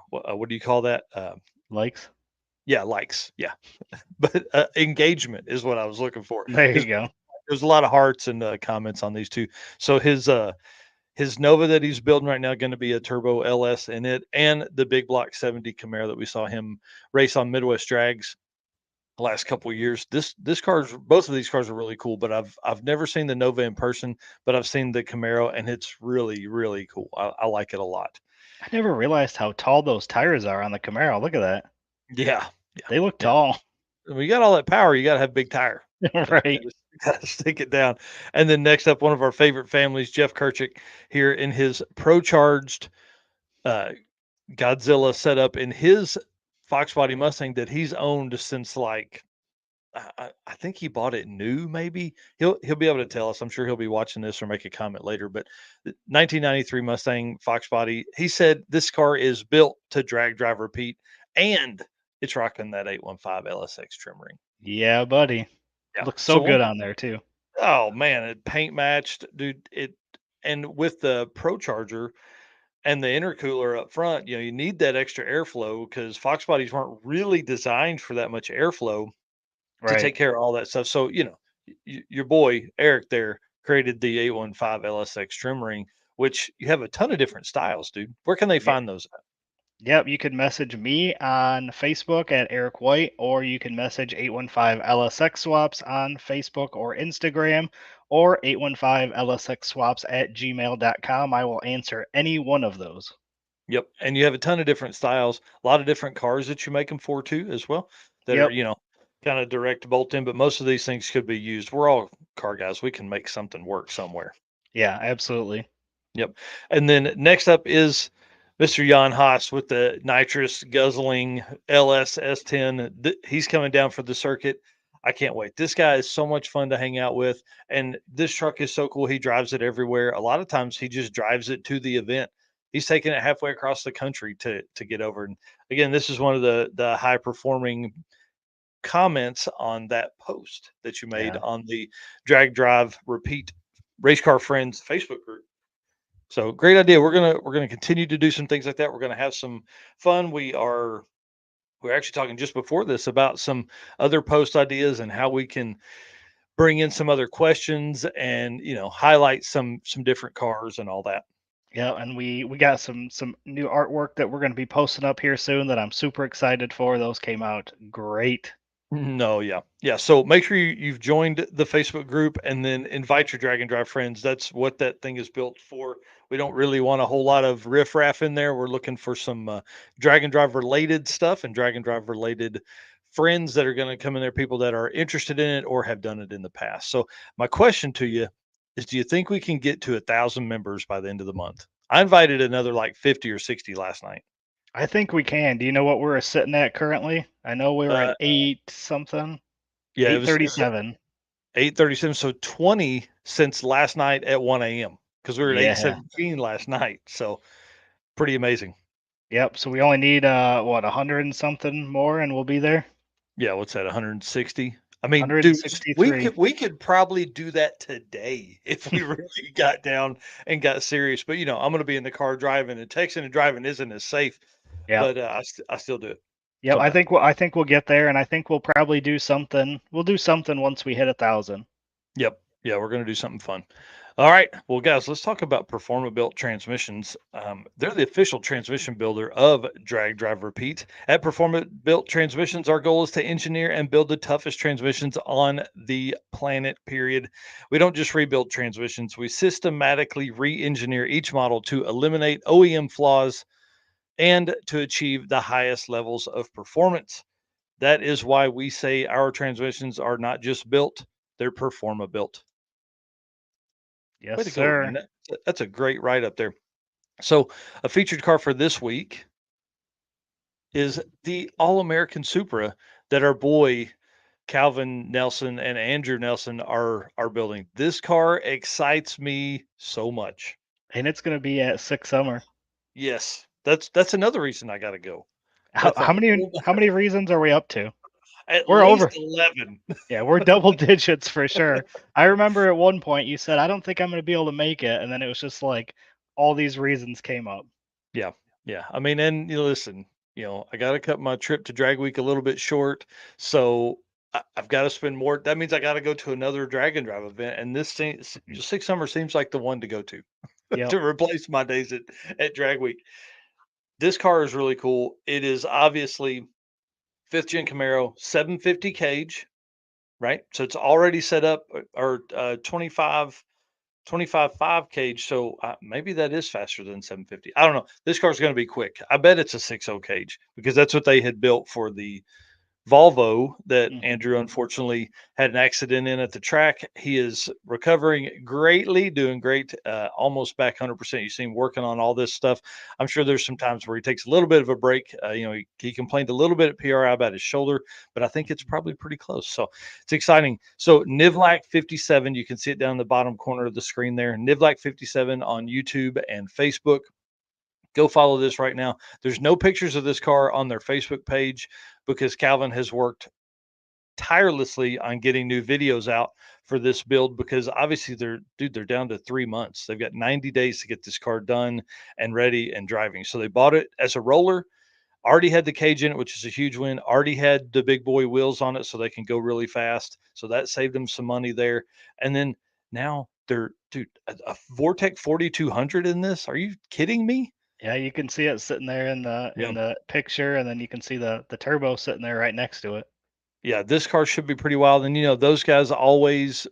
what do you call that? Likes. Yeah, likes. Yeah, but engagement is what I was looking for There you because go. there's a lot of hearts and comments on these two. So his Nova that he's building right now going to be a turbo LS in it, and the big block 70 Camaro that we saw him race on Midwest Drags the last couple of years. This car's both of these cars are really cool, but I've never seen the Nova in person, but I've seen the Camaro, and it's really really cool. I like it a lot. I never realized how tall those tires are on the Camaro. Look at that. Yeah, yeah, They look yeah. tall. When you got all that power, you got to have big tire. Right. Got to stick it down. And then next up, one of our favorite families, Jeff Kirchick, here in his Pro Charged uh, Godzilla set up in his Fox Body Mustang that he's owned since like I think he bought it new. Maybe he'll be able to tell us. I'm sure he'll be watching this or make a comment later. But the 1993 Mustang Fox Body. He said this car is built to drag, drive, repeat, and it's rocking that 815 LSX trim ring. Yeah, buddy. Yeah. Looks so So good on there too. oh man, it paint matched, dude. And with the Pro Charger and the intercooler up front, you need that extra airflow because Fox bodies weren't really designed for that much airflow to Right. take care of all that stuff. So, your boy Eric there created the 815 LSX trim ring, which you have a ton of different styles, dude. Where can they Yeah. find those at? Yep, you can message me on Facebook at Eric White, or you can message 815 LSX Swaps on Facebook or Instagram, or 815 LSX Swaps at gmail.com. I will answer any one of those. Yep. And you have a ton of different styles, a lot of different cars that you make them for too, as well, that are, Yep. kind of direct bolt in, but most of these things could be used. We're all car guys. We can make something work somewhere. Yeah, absolutely. Yep. And then next up is Mr. Jan Haas with the nitrous guzzling LS S10. He's coming down for the circuit. I can't wait. This guy is so much fun to hang out with. And this truck is so cool. He drives it everywhere. A lot of times he just drives it to the event. He's taking it halfway across the country to get over. And again, this is one of the high performing comments on that post that you made Yeah. on the Drag Drive Repeat Race Car Friends Facebook group. So great idea. We're gonna continue to do some things like that. We're gonna have some fun. We We were actually talking just before this about some other post ideas and how we can bring in some other questions and highlight some different cars and all that. Yeah, and we got some new artwork that we're going to be posting up here soon that I'm super excited for. Those came out great. No, yeah. Yeah. So make sure you've joined the Facebook group and then invite your drag and drive friends. That's what that thing is built for. We don't really want a whole lot of riffraff in there. We're looking for some drag and drive related stuff and drag and drive related friends that are going to come in there, people that are interested in it or have done it in the past. So my question to you is, do you think we can get to 1,000 members by the end of the month? I invited another like 50 or 60 last night. I think we can. Do you know what we're sitting at currently? I know we were Uh, at eight something, yeah, it was 837. 8:37, so 20 since last night at 1 AM, because we were at Yeah. 8:17 last night, so pretty amazing. Yep. So we only need what 100 and something more, and we'll be there. Yeah, what's that, 160? I mean, dude, we 163. could probably do that today if we really got down and got serious, but, I'm gonna be in the car driving, and texting and driving isn't as safe, Yep. but, I still do it Yep. I sometimes. think we'll get there, and I think we'll probably do something. We'll do something once we hit 1,000. Yep. Yeah, we're gonna do something fun. All right. Well, guys, let's talk about PerformaBuilt Transmissions. They're the official transmission builder of Drag Drive Repeat. At PerformaBuilt Transmissions, our goal is to engineer and build the toughest transmissions on the planet, period. We don't just rebuild transmissions, we systematically re-engineer each model to eliminate OEM flaws and to achieve the highest levels of performance. That is why we say our transmissions are not just built, they're Performa built. Yes, Way to go, man. sir. That's a great write up there. So, a featured car for this week is the All American Supra that our boy Calvin Nelson and Andrew Nelson are building. This car excites me so much. And it's going to be at Six Summer. Yes, that's another reason I got to go. How, That's a how many whole how many reasons are we up to? at We're least over. 11. Yeah, we're double digits for sure. I remember at one point you said, I don't think I'm going to be able to make it. And then it was just like all these reasons came up. Yeah, yeah. I mean, and listen, I got to cut my trip to Drag Week a little bit short, so I've got to spend more. That means I got to go to another Drag and Drive event, and this Six Summer seems like the one to go to Yep. to replace my days at Drag Week. This car is really cool. It is obviously fifth gen Camaro, 750 cage, right? So it's already set up, or 25.5 cage, so maybe that is faster than 750. I don't know. This car's going to be quick. I bet it's a 6.0 cage because that's what they had built for the Volvo that Hmm. Andrew unfortunately had an accident in at the track. He is recovering greatly, doing great, almost back 100%. You see him working on all this stuff. I'm sure there's some times where he takes a little bit of a break. He complained a little bit at PRI about his shoulder, but I think it's probably pretty close. So it's exciting. So Nivlac 57, you can see it down in the bottom corner of the screen there. Nivlac 57 on YouTube and Facebook. Go follow this right now. There's no pictures of this car on their Facebook page because Calvin has worked tirelessly on getting new videos out for this build because obviously they're down to 3 months. They've got 90 days to get this car done and ready and driving. So they bought it as a roller, already had the cage in it, which is a huge win, already had the big boy wheels on it so they can go really fast. So that saved them some money there. And then now they're dude, a Vortec 4200 in this. Are you kidding me? Yeah, you can see it sitting there in the Yeah. picture, and then you can see the turbo sitting there right next to it. Yeah, this car should be pretty wild. And those guys always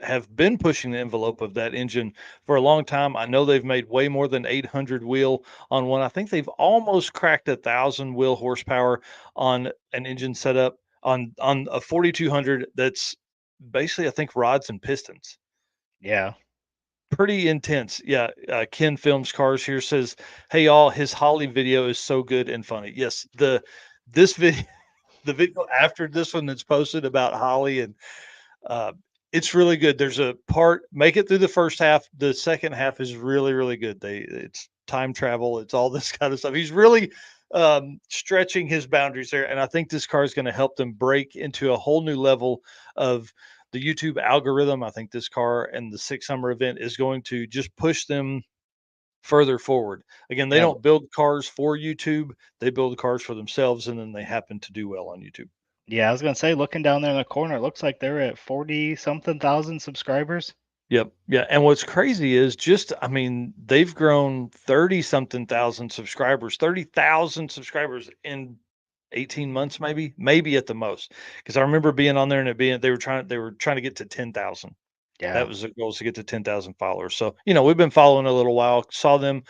have been pushing the envelope of that engine for a long time. I know they've made way more than 800 wheel on one. I think they've almost cracked 1,000 wheel horsepower on an engine setup on a 4200 that's basically, I think, rods and pistons. Yeah. Pretty intense. Yeah. Ken Films Cars here says, "Hey y'all, his Holly video is so good and funny." Yes, this video the video after this one that's posted about Holly and uh, it's really good. There's a part, make it through the first half. The second half is really, really good. It's time travel. It's all this kind of stuff. He's really stretching his boundaries there. And I think this car is going to help them break into a whole new level of the YouTube algorithm. I think this car and the Six Summer event is going to just push them further forward. Again, they Yeah. don't build cars for YouTube, they build cars for themselves, and then they happen to do well on YouTube. Yeah, I was gonna say, looking down there in the corner, it looks like they're at 40 something thousand subscribers. Yep. Yeah. And what's crazy is just, I mean, they've grown 30 something thousand subscribers, 30,000 subscribers in 18 months, maybe at the most. Cause I remember being on there and it being, they were trying to get to 10,000. That Yeah. was the goal, is to get to 10,000 followers. So, we've been following a little while, saw them,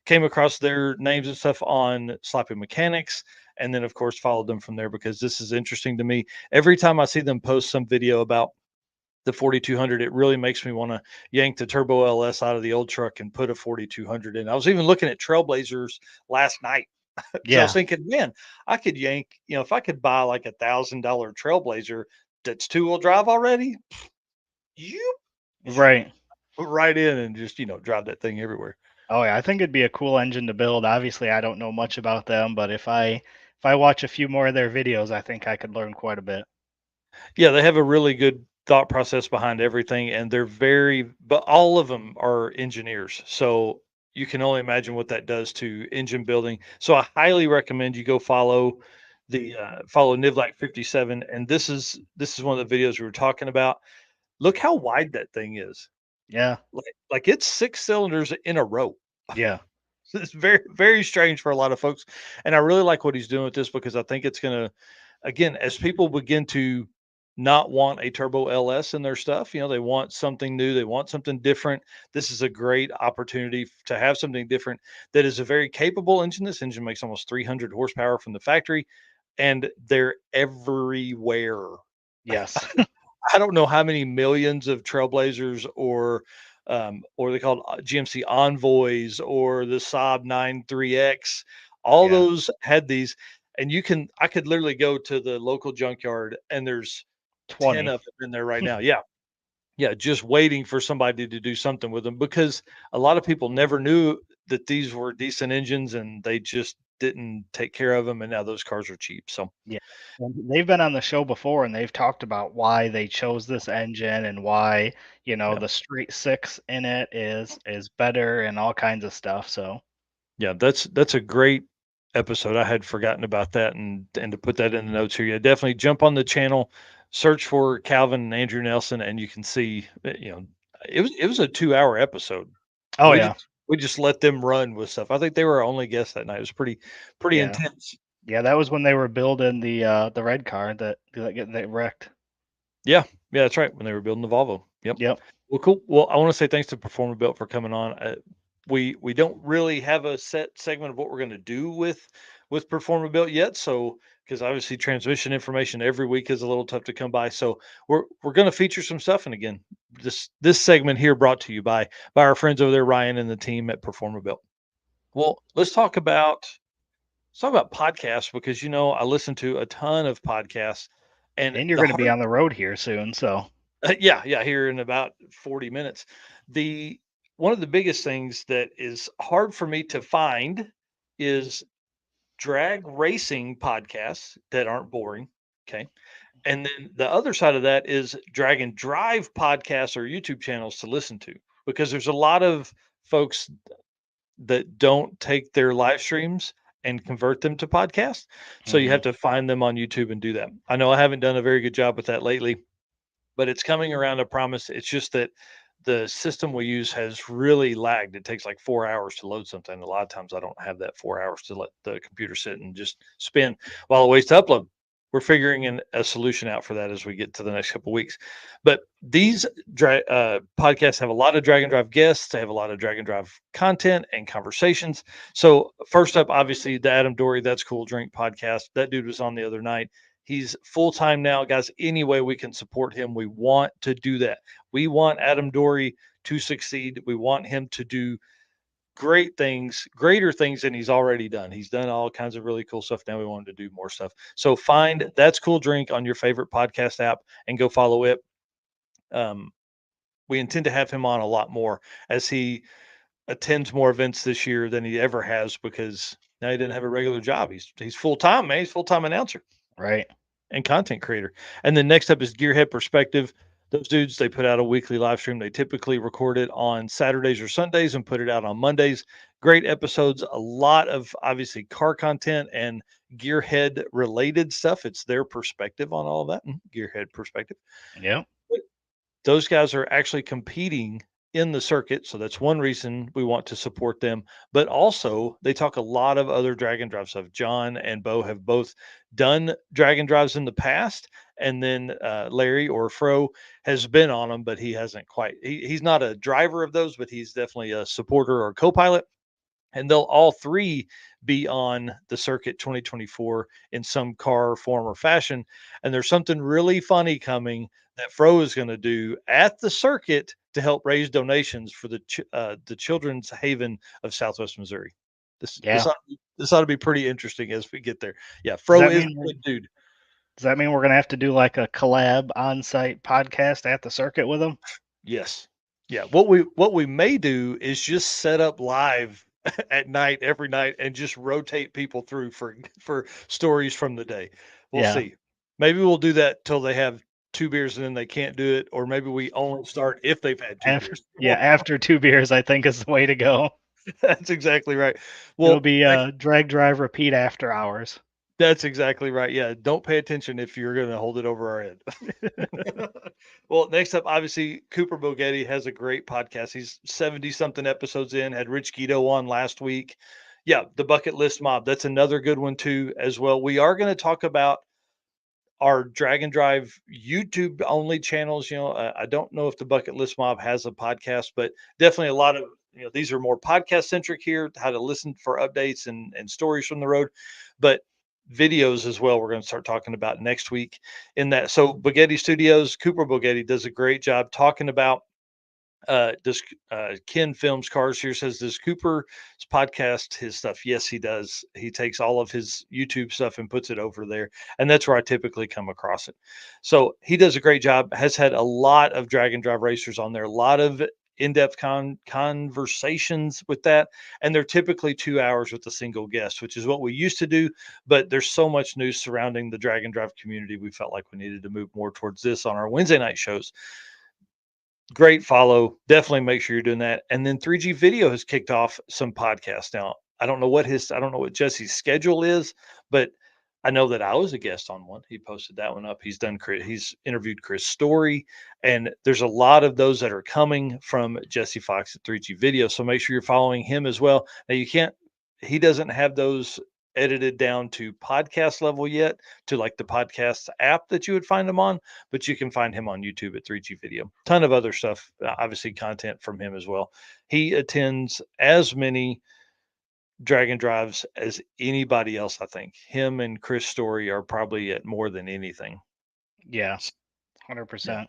came across their names and stuff on Sloppy Mechanics. And then, of course, followed them from there because this is interesting to me. Every time I see them post some video about the 4200, it really makes me want to yank the turbo LS out of the old truck and put a 4200 in. I was even looking at Trailblazers last night because I was Yeah. thinking, man, I could yank, if I could buy like $1,000 Trailblazer that's 2-wheel drive already, you Right. put right in and just, drive that thing everywhere. Oh yeah, I think it'd be a cool engine to build. Obviously, I don't know much about them, but if I watch a few more of their videos, I think I could learn quite a bit. Yeah, they have a really good thought process behind everything, and but all of them are engineers. So you can only imagine what that does to engine building. So I highly recommend you go follow Nivlac 57. And this is one of the videos we were talking about. Look how wide that thing is. Yeah. Like it's 6 cylinders in a row. Yeah. It's very, very strange for a lot of folks. And I really like what he's doing with this because I think it's going to, again, as people begin to not want a turbo LS in their stuff, they want something new, they want something different. This is a great opportunity to have something different that is a very capable engine. This engine makes almost 300 horsepower from the factory, and they're everywhere. Yes. I don't know how many millions of Trailblazers or they called GMC Envoys or the Saab 93X. All Yeah. those had these, and I could literally go to the local junkyard and there's 10 20. of them in there right now. Yeah. Yeah. Just waiting for somebody to do something with them because a lot of people never knew that these were decent engines and they just didn't take care of them. And now those cars are cheap. So, Yeah. And they've been on the show before and they've talked about why they chose this engine and why, yeah. the straight six in it is better and all kinds of stuff. So, Yeah, that's a great episode. I had forgotten about that and to put that in the notes here. Yeah, definitely jump on the channel, search for Calvin and Andrew Nelson, and you can see. It was a 2-hour episode. oh We yeah. just let them run with stuff. I think they were our only guest that night. It was pretty Yeah. intense. Yeah, that was when they were building the red car that wrecked. Yeah, yeah, that's right. When they were building the Volvo. Yep. Yep. Well, cool. Well, I want to say thanks to PerformaBuilt for coming on. We don't really have a set segment of what we're going to do with PerformaBuilt yet, so because obviously transmission information every week is a little tough to come by. So we're going to feature some stuff, and again, this segment here brought to you by our friends over there, Ryan and the team at PerformaBuilt. Well, let's talk about podcasts because I listen to a ton of podcasts, and And you're the going to be hard on the road here soon, so yeah, here in about 40 minutes. The One of the biggest things that is hard for me to find is drag racing podcasts that aren't boring. Okay. And then the other side of that is drag and drive podcasts or YouTube channels to listen to because there's a lot of folks that don't take their live streams and convert them to podcasts. So you have mhm. to find them on YouTube and do that. I know I haven't done a very good job with that lately, but it's coming around, I promise. It's just that the system we use has really lagged. It takes like 4 hours to load something. A lot of times I don't have that 4 hours to let the computer sit and just spin while it waits to upload. We're figuring a solution out for that as we get to the next couple of weeks. But these podcasts have a lot of drag and drive guests. They have a lot of drag and drive content and conversations. So first up, obviously, the Adam Dory That's Cool Drink podcast. That dude was on the other night. He's full time now, guys. Any way we can support him, we want to do that. We want Adam Dory to succeed. We want him to do great things, greater things than he's already done. He's done all kinds of really cool stuff. Now we want him to do more stuff. So find That's Cool Drink on your favorite podcast app and go follow it. Um, we intend to have him on a lot more as he attends more events this year than he ever has because now he didn't have a regular job. He's full time, man. He's full time announcer Right. and content creator. And then next up is Gearhead Perspective. Those dudes, they put out a weekly live stream. They typically record it on Saturdays or Sundays and put it out on Mondays. Great episodes, a lot of obviously car content and gearhead related stuff. It's their perspective on all of that, gearhead perspective. Yep. Those guys are actually competing in the circuit, so that's one reason we want to support them. But also, they talk a lot of other drag and drive stuff. John and Bo have both done drag and drives in the past, and then Larry or Fro has been on them, but he hasn't quite. He's not a driver of those, but he's definitely a supporter or co-pilot, and they'll all three be on the circuit 2024 in some car form or fashion. And there's something really funny coming that Fro is going to do at the circuit to help raise donations for the Children's Haven of Southwest Missouri. This this Yeah. ought, this ought to be pretty interesting as we get there. Yeah, Does Fro that is mean a good dude. does that mean we're gonna have to do like a collab on-site podcast at the circuit with them? Yes. Yeah. What we may do is just set up live at night every night and just rotate people through for stories from the day. We'll Yeah. see. Maybe we'll do that till they have two beers and then they can't do it, or maybe we only start if they've had two After beers. yeah, after 2 beers, I think is the way to go. That's exactly right. It'll Well, be drag drive repeat after hours. that's exactly right. Yeah, don't pay attention if you're going to hold it over our head. Well, next up, obviously, Cooper Bogetti has a great podcast. He's 70 something episodes in, had Rich Guido on last week. Yeah, the Bucket List Mob. That's another good one, too, as well. We are going to talk about our drag and drive YouTube only channels. I don't know if the Bucket List Mob has a podcast, but definitely a lot of, these are more podcast centric here, how to listen for updates and stories from the road, but videos as well. We're going to start talking about next week in that. So Bogetti Studios, Cooper Bogetti does a great job talking about does Ken Films Cars here says, does Cooper's podcast his stuff? Yes, he does. He takes all of his YouTube stuff and puts it over there. And that's where I typically come across it. So he does a great job, has had a lot of drag and drive racers on there, a lot of in-depth conversations with that. And they're typically 2 hours with a single guest, which is what we used to do. But there's so much news surrounding the drag and drive community. We felt like we needed to move more towards this on our Wednesday night shows. Great follow. Definitely make sure you're doing that. And then 3G Video has kicked off some podcasts. Now, I don't know what Jesse's schedule is, but I know that I was a guest on one. He posted that one up. He's interviewed Chris Story, and there's a lot of those that are coming from Jesse Fox at 3G Video. So make sure you're following him as well. Now he doesn't have those edited down to podcast level yet, to like the podcast app that you would find him on, but you can find him on YouTube at 3G Video. Ton of other stuff, obviously content from him as well. He attends as many drag and drives as anybody else. I think him and Chris Story are probably at more than anything. Yeah, Yeah. 100%.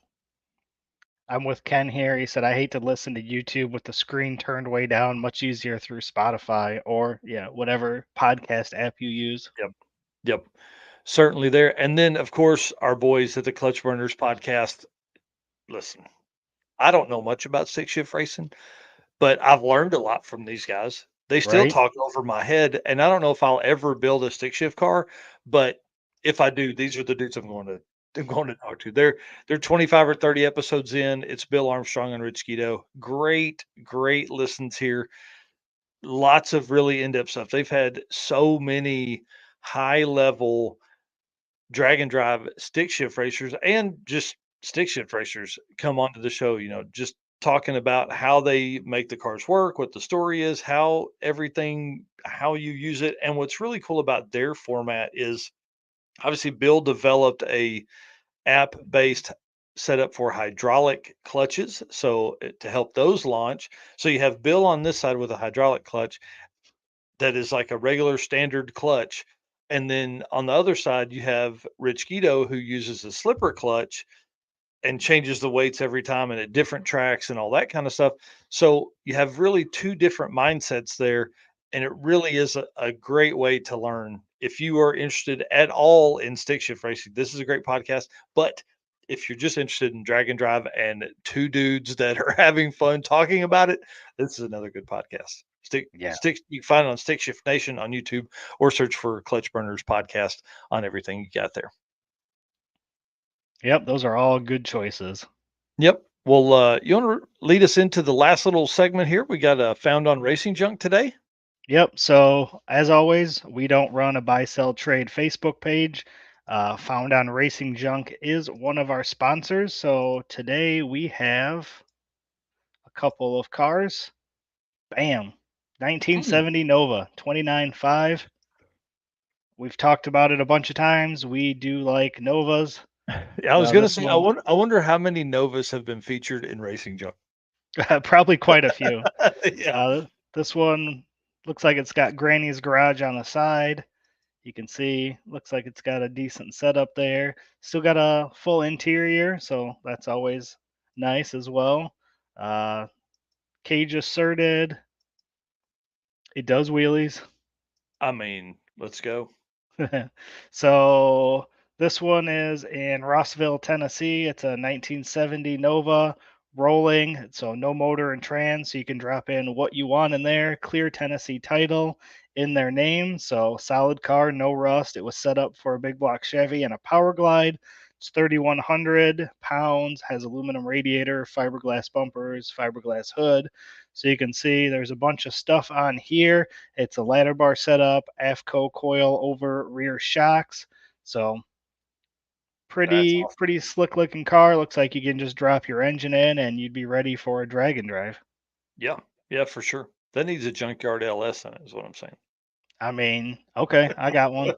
I'm with Ken here. He said, I hate to listen to YouTube with the screen turned way down, much easier through Spotify or, yeah, whatever podcast app you use. Yep. Yep. Certainly there. And then, of course, our boys at the Clutch Burners podcast. Listen, I don't know much about stick shift racing, but I've learned a lot from these guys. They still Right? talk over my head, and I don't know if I'll ever build a stick shift car, but if I do, these are the dudes I'm going to talk to. They're 25 or 30 episodes in. It's Bill Armstrong and Rich Guido. Great, great listens here. Lots of really in-depth stuff. They've had so many high level drag and drive stick shift racers and just stick shift racers come onto the show, just talking about how they make the cars work, what the story is, how everything, how you use it. And what's really cool about their format is obviously Bill developed a app based setup for hydraulic clutches. So to help those launch. So you have Bill on this side with a hydraulic clutch that is like a regular standard clutch. And then on the other side, you have Rich Guido who uses a slipper clutch and changes the weights every time and at different tracks and all that kind of stuff. So you have really two different mindsets there. And it really is a great way to learn. If you are interested at all in stick shift racing, this is a great podcast. But if you're just interested in drag and drive and two dudes that are having fun talking about it, this is another good podcast. Yeah. You can find it on Stick Shift Nation on YouTube or search for Clutch Burners podcast on everything you got there. Yep, those are all good choices. Yep. Well, you want to lead us into the last little segment here? We got found on racing junk today. Yep. So as always, we don't run a buy sell trade Facebook page. Found on Racing Junk is one of our sponsors. So today we have a couple of cars. Bam. Hmm. 1970 Nova 29.5. We've talked about it a bunch of times. We do like Novas. Yeah, I was So gonna this say, one, I wonder how many Novas have been featured in racing junk. probably quite a few. Yeah, This one looks like it's got Granny's garage on the side. You can see, looks like it's got a decent setup there. Still got a full interior, so that's always nice as well. Uh, Cage asserted. It does wheelies. I mean, let's go. So this one is in Rossville, Tennessee. It's a 1970 Nova rolling, so no motor and trans, so you can drop in what you want in there. Clear Tennessee title in their name, so solid car, no rust. It was set up for a big block Chevy and a Power Glide. It's 3,100 pounds, has aluminum radiator, fiberglass bumpers, fiberglass hood. So you can see there's a bunch of stuff on here. It's a ladder bar setup, AFCO coil over rear shocks. So That's awesome. pretty slick looking car. Looks like you can just drop your engine in and you'd be ready for a drag and drive. Yeah, yeah, for sure. That needs a junkyard LS in it, is what I'm saying. I mean, okay, I got one.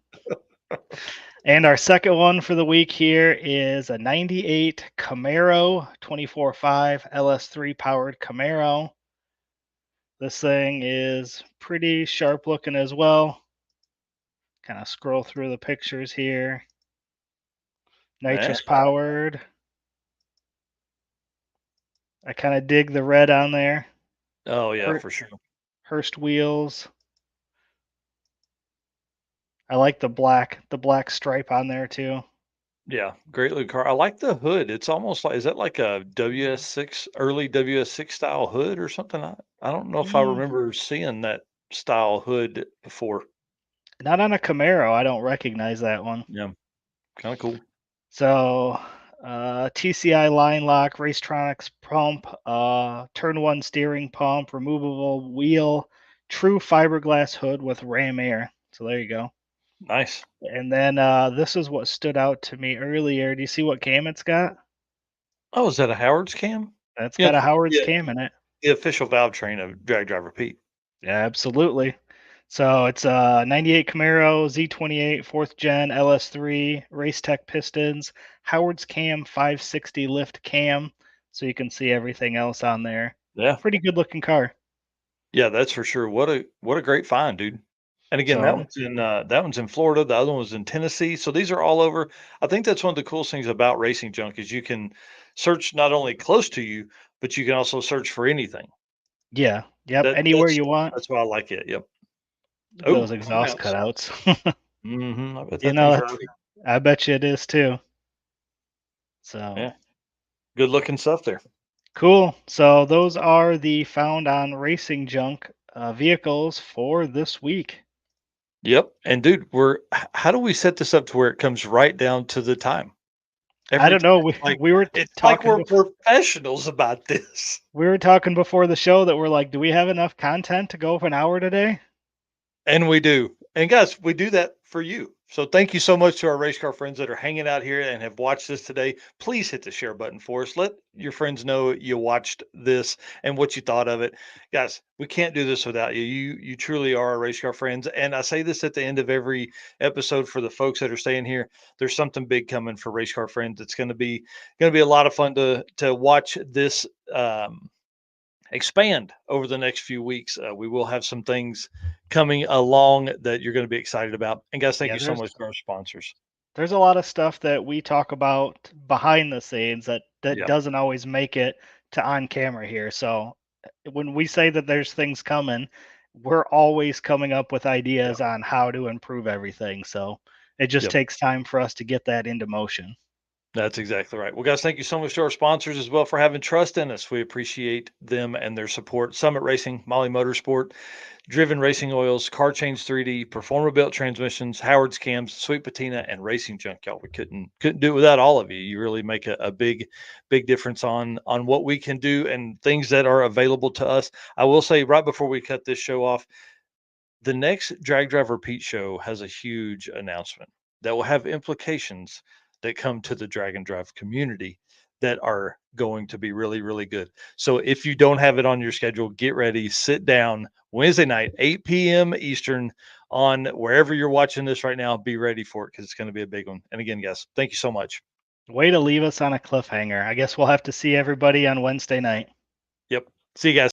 And our second one for the week here is a 98 Camaro 24.5 LS3 powered Camaro. This thing is pretty sharp looking as well. Kind of scroll through the pictures here. Eh? Nitrous powered. I kind of dig the red on there. Oh yeah, Hur- for sure. Hurst wheels. I like the black stripe on there too. Yeah, great looking car. I like the hood. It's almost like, is that like a WS6, early WS6 style hood or something? I don't know if I Mm, remember seeing that style hood before. not on a Camaro. I don't recognize that one. Yeah, kind of cool. So TCI line lock, Racetronics pump, turn one steering pump, removable wheel, true fiberglass hood with ram air. So there you go. Nice. And then this is what stood out to me earlier. Do you see what cam it's got? Oh, is that a Howard's cam? That's Yeah, got a Howard's yeah, cam in it. the official valve train of Drag Driver Pete. Yeah, absolutely. So it's a 98 Camaro Z28 fourth gen LS3 Race Tech pistons, Howard's cam 560 lift cam, so you can see everything else on there. Yeah, Pretty good looking car. yeah, that's for sure. What a great find, dude. And again, So that one's in Florida. The other one was in Tennessee. So these are all over. I think that's one of the coolest things about racing junk is you can search not only close to you, but you can also search for anything. yeah, yep, That anywhere that's you want. that's why I like it. Yep. Look at Oh, those exhaust clubhouse. cutouts. I bet You that know, thing's that's, rowdy. I bet you it is too. So Yeah, good looking stuff there. cool. So those are the found on Racing Junk vehicles for this week. Yep. And dude, how do we set this up to where it comes right down to the time I every don't time? know. Like We were it's like talking we're before. professionals about this. We were talking before the show that we're like, do we have enough content to go for an hour today? And we do. And guys, we do that for you. So thank you so much to our race car friends that are hanging out here and have watched this today. Please hit the share button for us. Let your friends know you watched this and what you thought of it. Guys, we can't do this without you. You truly are our race car friends. And I say this at the end of every episode for the folks that are staying here. There's something big coming for race car friends. It's going to be a lot of fun to watch this expand over the next few weeks. We will have some things coming along that you're going to be excited about. And guys, thank Yeah, you so much to our sponsors. there's a lot of stuff that we talk about behind the scenes that Yeah, doesn't always make it to on camera here. So when we say that there's things coming, we're always coming up with yeah, ideas on how to improve everything. So it just yep, takes time for us to get that into motion. That's exactly right. Well, guys, thank you so much to our sponsors as well for having trust in us. We appreciate them and their support. Summit Racing, Molly Motorsport, Driven Racing Oils, Car Change 3D, PerformaBuilt Transmissions, Howard's Cams, Sweet Patina, and Racing Junk. Y'all, we couldn't do it without all of you. You really make a big difference on what we can do and things that are available to us. I will say right before we cut this show off, the next Drag Drive Repeat show has a huge announcement that will have implications that come to the Drag and Drive community that are going to be really, really good. So if you don't have it on your schedule, get ready, sit down Wednesday night, 8 p.m. Eastern, on wherever you're watching this right now. Be ready for it because it's going to be a big one. And again, guys, thank you so much. Way to leave us on a cliffhanger. I guess we'll have to see everybody on Wednesday night. Yep. See you guys.